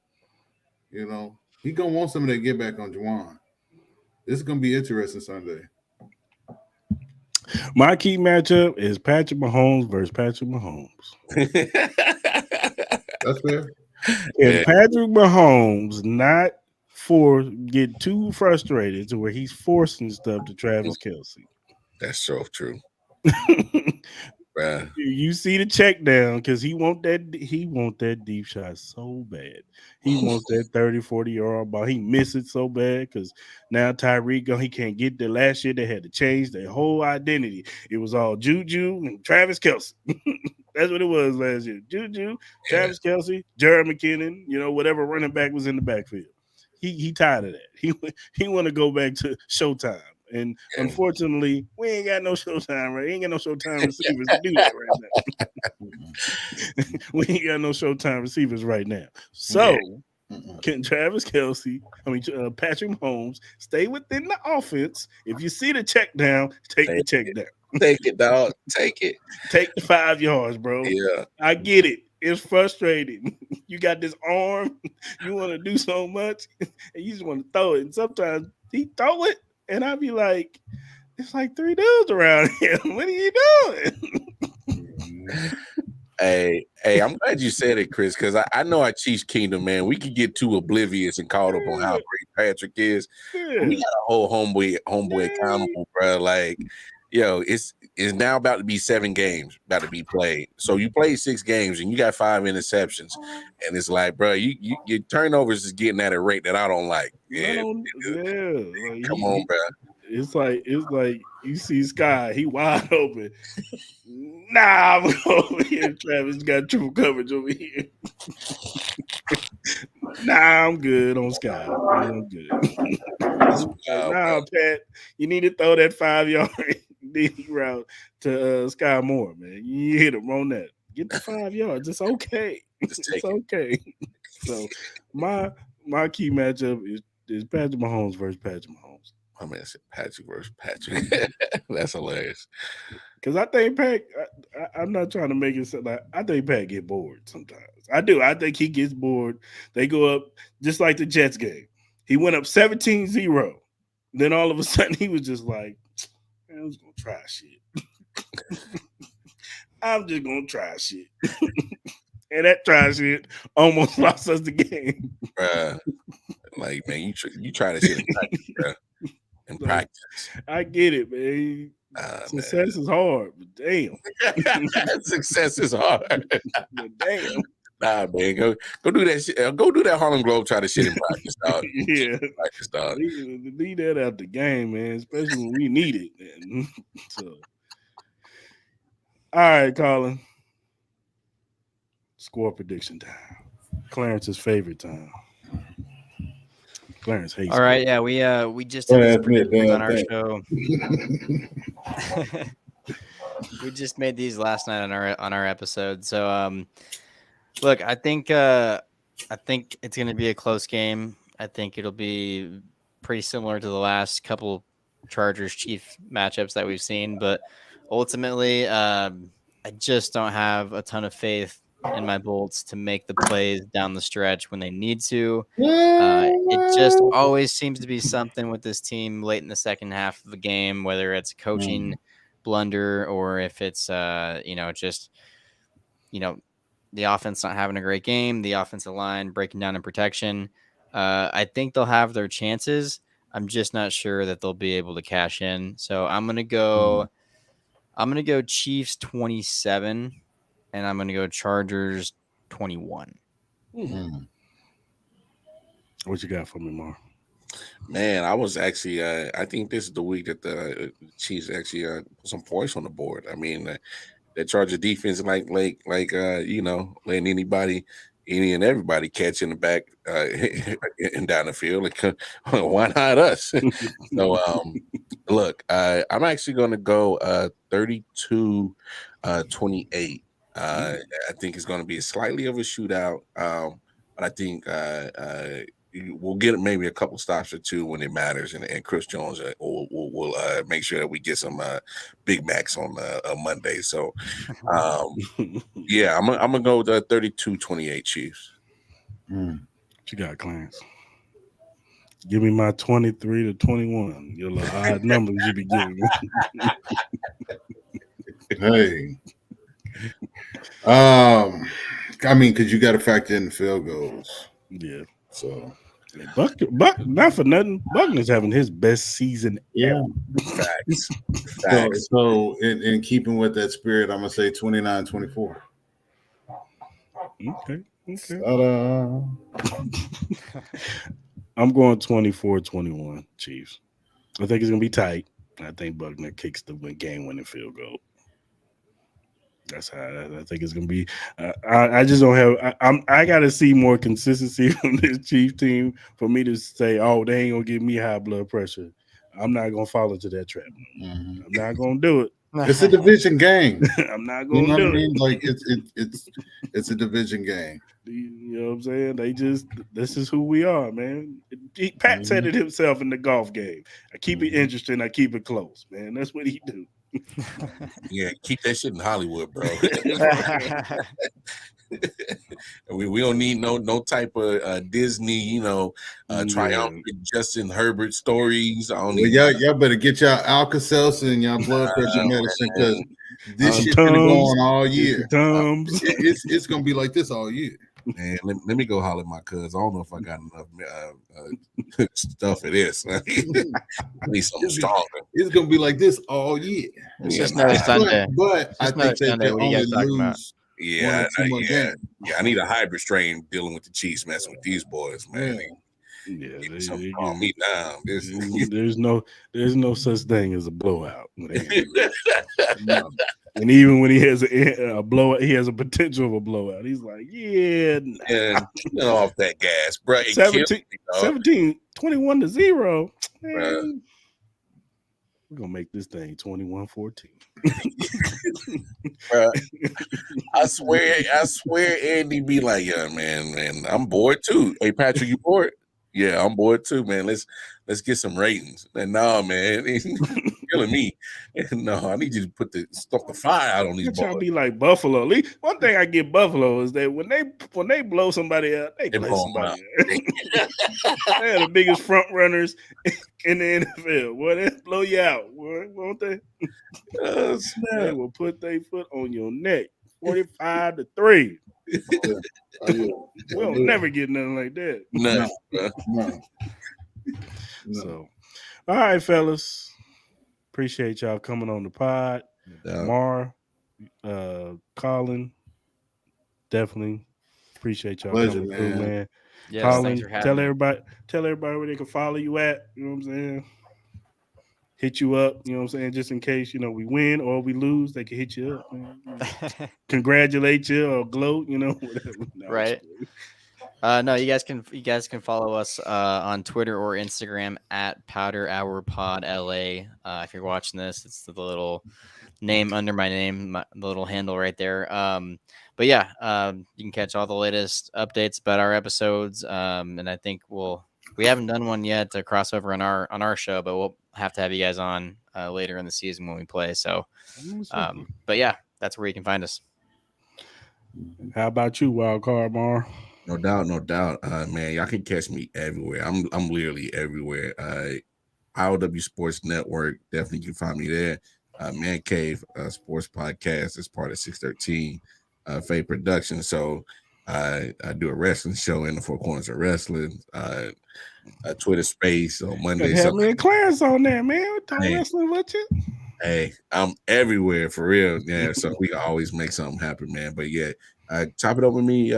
You know, he gonna want some of that get back on Juwan. This is gonna be interesting Sunday. My key matchup is Patrick Mahomes versus Patrick Mahomes. That's fair. And Patrick Mahomes not get too frustrated to where he's forcing stuff to Travis Kelce. That's so true. You see the check down because he want that deep shot so bad. He wants that 30, 40-yard ball. He miss it so bad because now Tyreek he can't get there. Last year they had to change their whole identity. It was all Juju and Travis Kelce. That's what it was last year. Juju, Travis Kelce, Jared McKinnon, whatever running back was in the backfield. he tired of that. He want to go back to Showtime. And unfortunately, we ain't got no Showtime, right? Ain't got no Showtime receivers to do that right now. We ain't got no Showtime receivers right now. So can Travis Kelce, Patrick Mahomes, stay within the offense? If you see the check down, take the check down. Take it, dog. Take it. Take the 5 yards, bro. Yeah. I get it. It's frustrating. You got this arm. You want to do so much, and you just want to throw it. And sometimes he throw it, and I be like, it's like 3 dudes around here. What are you doing? Hey, I'm glad you said it, Chris, because I know our Chiefs Kingdom, man. We could get too oblivious and caught up on how great Patrick is. Yeah. We got a whole homeboy accountable, bro. Like, yo, it's now about to be 7 games about to be played. So you played 6 games and you got 5 interceptions, and it's like, bro, your turnovers is getting at a rate that I don't like. Yeah, like, come on, bro. It's like you see Sky, he wide open. Nah, I'm over here. Travis got triple coverage over here. Nah, I'm good on Sky. I'm good. Nah, Pat, you need to throw that 5-yard route to Sky Moore, man. You hit him on that. Get the 5 yards. It's okay. It's okay. So my key matchup is Patrick Mahomes versus Patrick Mahomes. I mean, it's Patrick versus Patrick. That's hilarious. Because I think Pat, I'm not trying to make it sound like I think Pat get bored sometimes. I do. I think he gets bored. They go up just like the Jets game. He went up 17-0. Then all of a sudden he was just like, man, I'm just going to try shit. I'm just going to try shit. And that try shit almost lost us the game. Bruh. Like, man, you try to shit in practice, bruh. In practice. I get it, man. Success is hard, but damn. Success is hard. But damn. Nah, man, go do that shit. Go do that Harlem Globetrotter shit in practice, dog. Yeah, practice, dog. Leave that out the game, man. Especially when we need it. Man. So, all right, Colin. Score prediction time. Clarence's favorite time. Clarence hates. All right, yeah, we just did this predictions on our show. We just made these last night on our episode. So, look, I think it's going to be a close game. I think it'll be pretty similar to the last couple Chargers-Chief matchups that we've seen. But ultimately, I just don't have a ton of faith in my Bolts to make the plays down the stretch when they need to. It just always seems to be something with this team late in the second half of the game, whether it's a coaching blunder or if it's just the offense not having a great game, the offensive line breaking down in protection. I think they'll have their chances. I'm just not sure that they'll be able to cash in. So I'm gonna go Chiefs 27. And I'm going to go Chargers 21. Mm-hmm. What you got for me, Mar? Man, I was actually, I think this is the week that the Chiefs actually put some points on the board. I mean, the Charger defense, like letting any and everybody catch in the back and down the field. Like, why not us? So, look, I'm actually going to go 32-28. I think it's going to be slightly of a shootout, but I think we'll get maybe a couple stops or two when it matters, and Chris Jones will make sure that we get some Big Macs on Monday. So, yeah, I'm gonna go with 32-28 Chiefs. What you got, Clarence? Give me my 23-21. Your little odd numbers you be giving me. Hey. I mean, because you got to factor in the field goals. Yeah. So, Buck, not for nothing. Buckner's having his best season ever. Facts. So in keeping with that spirit, I'm gonna say 29-24. Okay. I'm going 24-21 Chiefs. I think it's gonna be tight. I think Buckner kicks the game-winning field goal. That's how I think it's gonna be. I just don't have. I got to see more consistency from this Chiefs team for me to say, oh, they ain't gonna give me high blood pressure. I'm not gonna fall into that trap. Mhm. I'm not gonna do it. It's a division game. I'm not You gonna know what I do mean? it. Like it's a division game. You know what I'm saying? This is who we are, man. Pat said it himself in the golf game. I keep it interesting. I keep it close, man. That's what he do. Yeah, keep that shit in Hollywood, bro. we don't need no type of Disney, triumphant Justin Herbert stories. I don't Well, need y'all better get y'all Alka-Seltzer and y'all blood pressure medicine because this shit's gonna go on all year. It's gonna be like this all year. Man, let me go holler at my cuz. I don't know if I got enough stuff for this. I need something stronger. It's gonna be like this all year. It's just another Sunday. But I Just another think they Sunday. can What are you only guys talking about? lose Yeah, one or two more games. yeah. I need a hybrid strain dealing with the Chiefs, messing with these boys, man. Yeah, Something calm me down. there's no such thing as a blowout. No. And even when he has a blowout, he has a potential of a blowout. He's like, yeah, nah. And get off that gas, bro. 17, 21-0. Bruh. We're gonna make this thing 21-14. I swear, Andy be like, yeah, man, I'm bored too. Hey, Patrick, you bored? Yeah, I'm bored too, man. Let's get some ratings. And no, man, killing me. And no, I need you to put the fire out on these Trying to boys. be like Buffalo. At least one thing I get Buffalo is that when they blow somebody out, they play blow 'em somebody out. out. They're the biggest front runners in the NFL. Boy, they blow you out, boy, won't they? They will put their foot on your neck. 45-3. We'll never get nothing like that. No. So, all right, fellas. Appreciate y'all coming on the pod. Mar, Colin, definitely appreciate y'all coming through, man. Yes, Colin, thanks for having me. Tell everybody where they can follow you at. You know what I'm saying? Hit you up, you know what I'm saying? Just in case, we win or we lose, they can hit you up. Congratulate you or gloat, whatever. No, right. No, you guys can follow us on Twitter or Instagram at Powder Hour Pod LA. If you're watching this, it's the little name under my name, the little handle right there. But yeah, you can catch all the latest updates about our episodes. And I think we haven't done one yet to crossover on our show, but we'll have to have you guys on later in the season when we play. So, but yeah, that's where you can find us. How about you, Wildcard, Mar? No doubt. Man, y'all can catch me everywhere. I'm literally everywhere. I.O.W Sports Network, definitely can find me there. Man Cave Sports Podcast is part of 613 Fade Production. So I do a wrestling show in the Four Corners of Wrestling. Twitter Space on Monday. Have me and Clarence on there, man. Wrestling with you. Hey, I'm everywhere for real. Yeah, so we can always make something happen, man. But yeah, chop it up with me,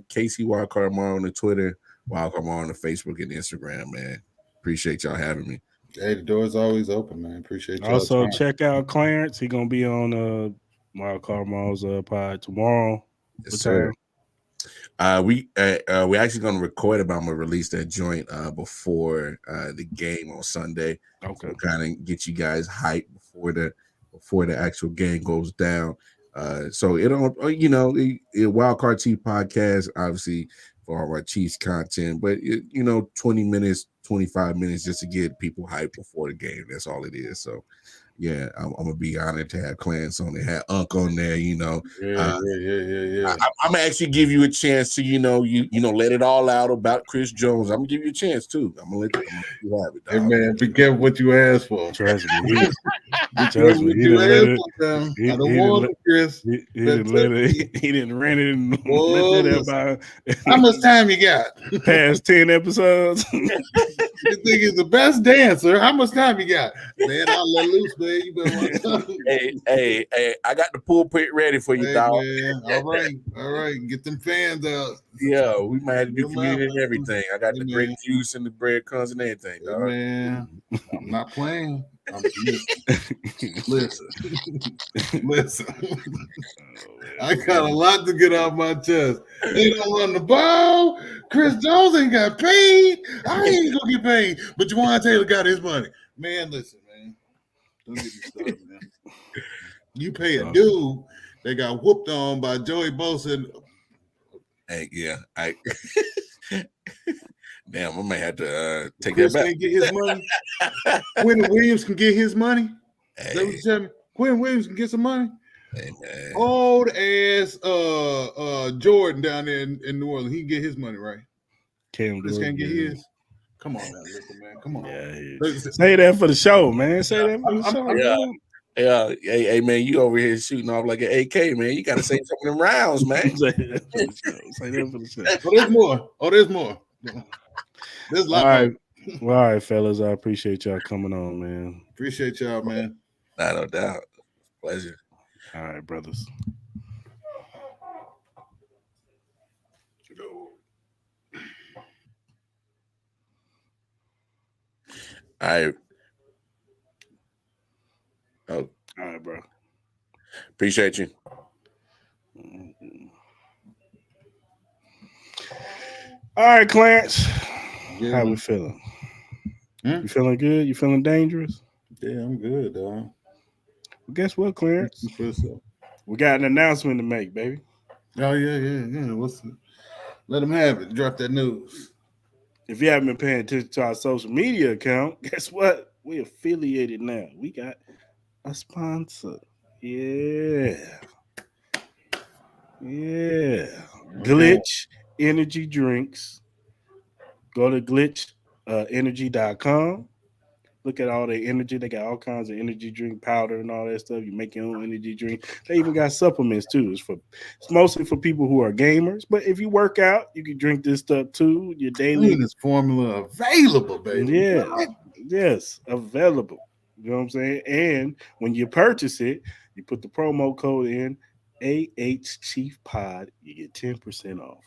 Casey Wildcard Mar on the Twitter, Wildcard Mar on the Facebook and Instagram, man. Appreciate y'all having me. Hey, the door's always open, man. Appreciate you. Also, check out Clarence. He's gonna be on Wildcard Mar's pod tomorrow. Yes, sir. We actually gonna record it, but I'm gonna release that joint before the game on Sunday. Okay. So kind of get you guys hyped before the actual game goes down. So it'll Wildcard Chief podcast, obviously for all our Chiefs content, but 20 minutes, 25 minutes just to get people hyped before the game. That's all it is. So yeah, I'm gonna be honored to have Clarence on there, have Unc on there. Yeah. I'm gonna actually give you a chance to let it all out about Chris Jones. I'm gonna give you a chance too. I'm gonna let you have it. Dog. Hey man, be careful what you ask for. Trust me. I don't want it, Chris. He didn't rent it and let that about. How much time you got? Past 10 episodes. You think he's the best dancer? How much time you got? Man, I'll let loose, man. You better watch out. Hey, I got the pulpit ready for you, Hey, dog. man. All right. Get them fans out. Yeah, we might have to do Get 'em out, communion and man. everything. I got Hey, the man. grape juice and the bread crumbs and everything, Hey, dog. man. I'm not playing. Listen. I got a lot to get off my chest. They don't run the ball. Chris Jones ain't got paid. I ain't gonna get paid. But Juwan Taylor got his money. Man, listen, man. Don't get me started, man. You pay a dude that got whooped on by Joey Bosa. Hey, yeah, damn, I may have to take Chris that back. can't get his money. Quentin Williams can get his money. Is that what you tell me? Quentin Williams can get some money. Hey, man. Old ass Jordan down there in New Orleans, he can get his money, right? Chris can't get his. Come on now, listen, man. Come on. Yeah. Say that for the show, man. Say that for the show. Yeah. Hey, man, you over here shooting off like an AK, man. You got to say some of them rounds, man. Say that for the show. Say that for the show. Oh, there's more. There's more. There's a lot more. Well, all right, fellas. I appreciate y'all coming on, man. Appreciate y'all, man. No doubt. Pleasure. All right, brothers. All right, bro. Appreciate you. All right, Clarence. Yeah, how we feeling? You feeling good? You feeling dangerous? Yeah, I'm good, dog. Well, guess what, Clarence? We got an announcement to make, baby. Oh, yeah. Let them have it. Drop that news. If you haven't been paying attention to our social media account, guess what? We're affiliated now. We got a sponsor. Yeah. Glitch Energy Drinks. Go to glitchenergy.com. Look at all the energy. They got all kinds of energy drink powder and all that stuff. You make your own energy drink. They even got supplements too. It's mostly for people who are gamers. But if you work out, you can drink this stuff too. Your daily formula available, baby. Yeah. Yes, available. You know what I'm saying? And when you purchase it, you put the promo code in AHChiefPod, you get 10% off.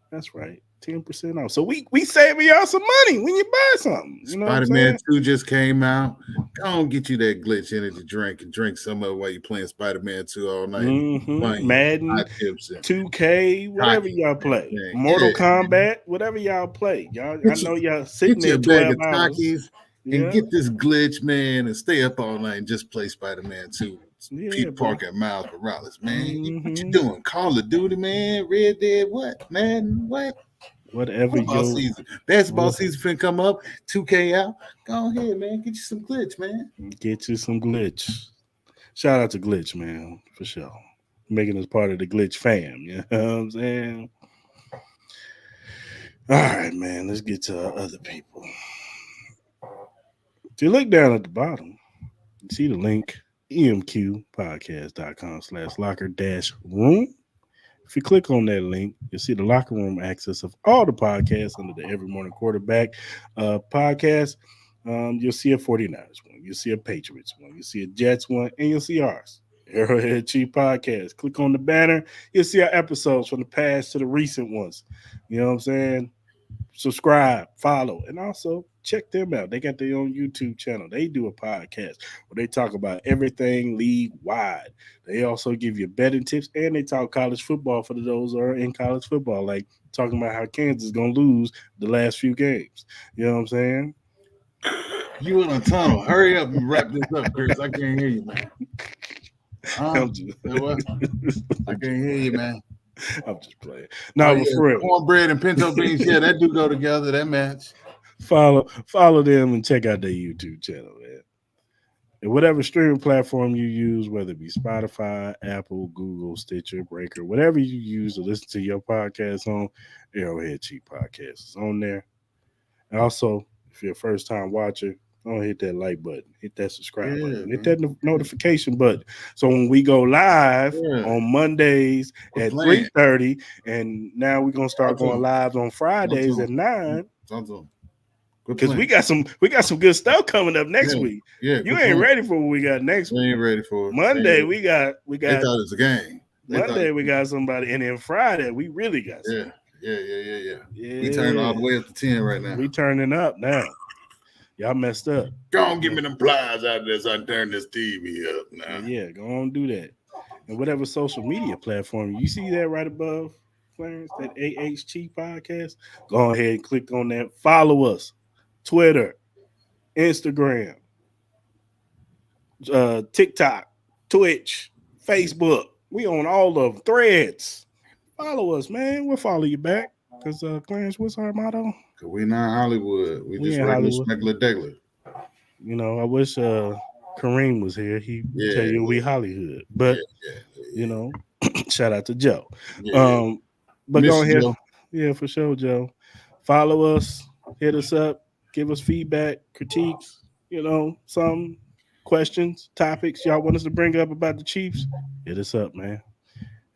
That's right. 10% off. So we saving y'all some money when you buy something. You know Spider-Man 2 just came out. Go on, get you that Glitch Energy drink and drink some of it while you're playing Spider-Man 2 all night. Madden, 2K, whatever y'all play. Mortal Kombat, whatever y'all play. Y'all, I know y'all sitting there 12 hours. And get this Glitch, man, and stay up all night and just play Spider-Man 2. Peter Parker and Miles Morales, man. What you doing? Call of Duty, man. Red Dead, what? Man, what? Whatever season. Basketball season finna come up. 2K out. Go ahead, man. Get you some Glitch, man. Get you some Glitch. Shout out to Glitch, man, for sure. Making us part of the Glitch fam. You know what I'm saying? All right, man. Let's get to other people. If you look down at the bottom, you see the link, emqpodcast.com/locker-room. If you click on that link, you'll see the locker room access of all the podcasts under the Every Morning Quarterback podcast. You'll see a 49ers one, you'll see a Patriots one, you'll see a Jets one, and you'll see ours, Arrowhead Chief Podcast. Click on the banner, you'll see our episodes from the past to the recent ones. You know what I'm saying? Subscribe, follow, and also check them out. They got their own YouTube channel. They do a podcast where they talk about everything league wide. They also give you betting tips, and they talk college football for those who are in college football, like talking about how Kansas is going to lose the last few games. You know what I'm saying? You in a tunnel. Hurry up and wrap this up, Chris. I can't hear you, man. I can't hear you, man. I'm just playing. No, but for real. Cornbread and pinto beans, yeah, that do go together. That match. Follow them and check out their YouTube channel, man. And whatever streaming platform you use, whether it be Spotify, Apple, Google, Stitcher, Breaker, whatever you use to listen to your podcast on, Arrowhead Chief Podcast is on there. And also, if you're a first-time watcher, don't hit that like button. Hit that subscribe button. Hit that notification button. So when we go live on Mondays at 3:30, and now we're going to start going live on Fridays at 9. because we got some good stuff coming up next week. Yeah, you ain't ready for what we got next week. We ain't ready for it. Monday. We got. They thought it was a game. Monday we got somebody, and then Friday we really got. Yeah. We turning all the way up to 10 right now. We turning up now. Y'all messed up. Go on, give me them pliers out of this. I turn this TV up now. Yeah, go on, do that. And whatever social media platform you see that right above, Clarence, that AHT podcast. Go ahead and click on that. Follow us. Twitter, Instagram, TikTok, Twitch, Facebook. We on all of them. Threads. Follow us, man. We'll follow you back. Because Clarence, what's our motto? Because we're not Hollywood. We just regular smuggler degler. You know, I wish Kareem was here. He tell you we Hollywood. But you know, shout out to Joe. But go ahead. Joe. Yeah, for sure, Joe. Follow us, hit us up, give us feedback, critiques, you know, some questions, topics y'all want us to bring up about the Chiefs. Hit us up, man.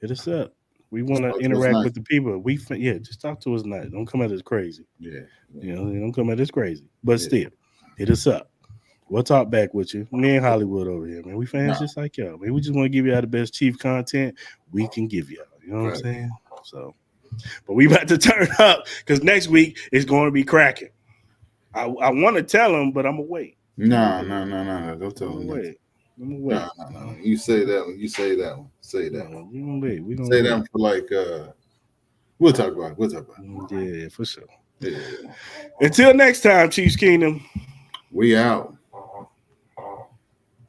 Hit us up. We want to interact with the people. Just talk to us nice. Don't come at us crazy. Yeah. You know, don't come at us crazy. But still, hit us up. We'll talk back with you. Me and Hollywood over here, man. We fans just like y'all. Man, we just want to give y'all the best Chief content we can give y'all. You know what I'm saying? So, but we about to turn up because next week is going to be cracking. I want to tell them, but I'm going to wait. No. Don't tell them. Wait. No. You say that one. Say that one. We're gonna wait. We're gonna say that one for like we'll talk about it. Yeah, for sure. Yeah. Until next time, Chiefs Kingdom. We out.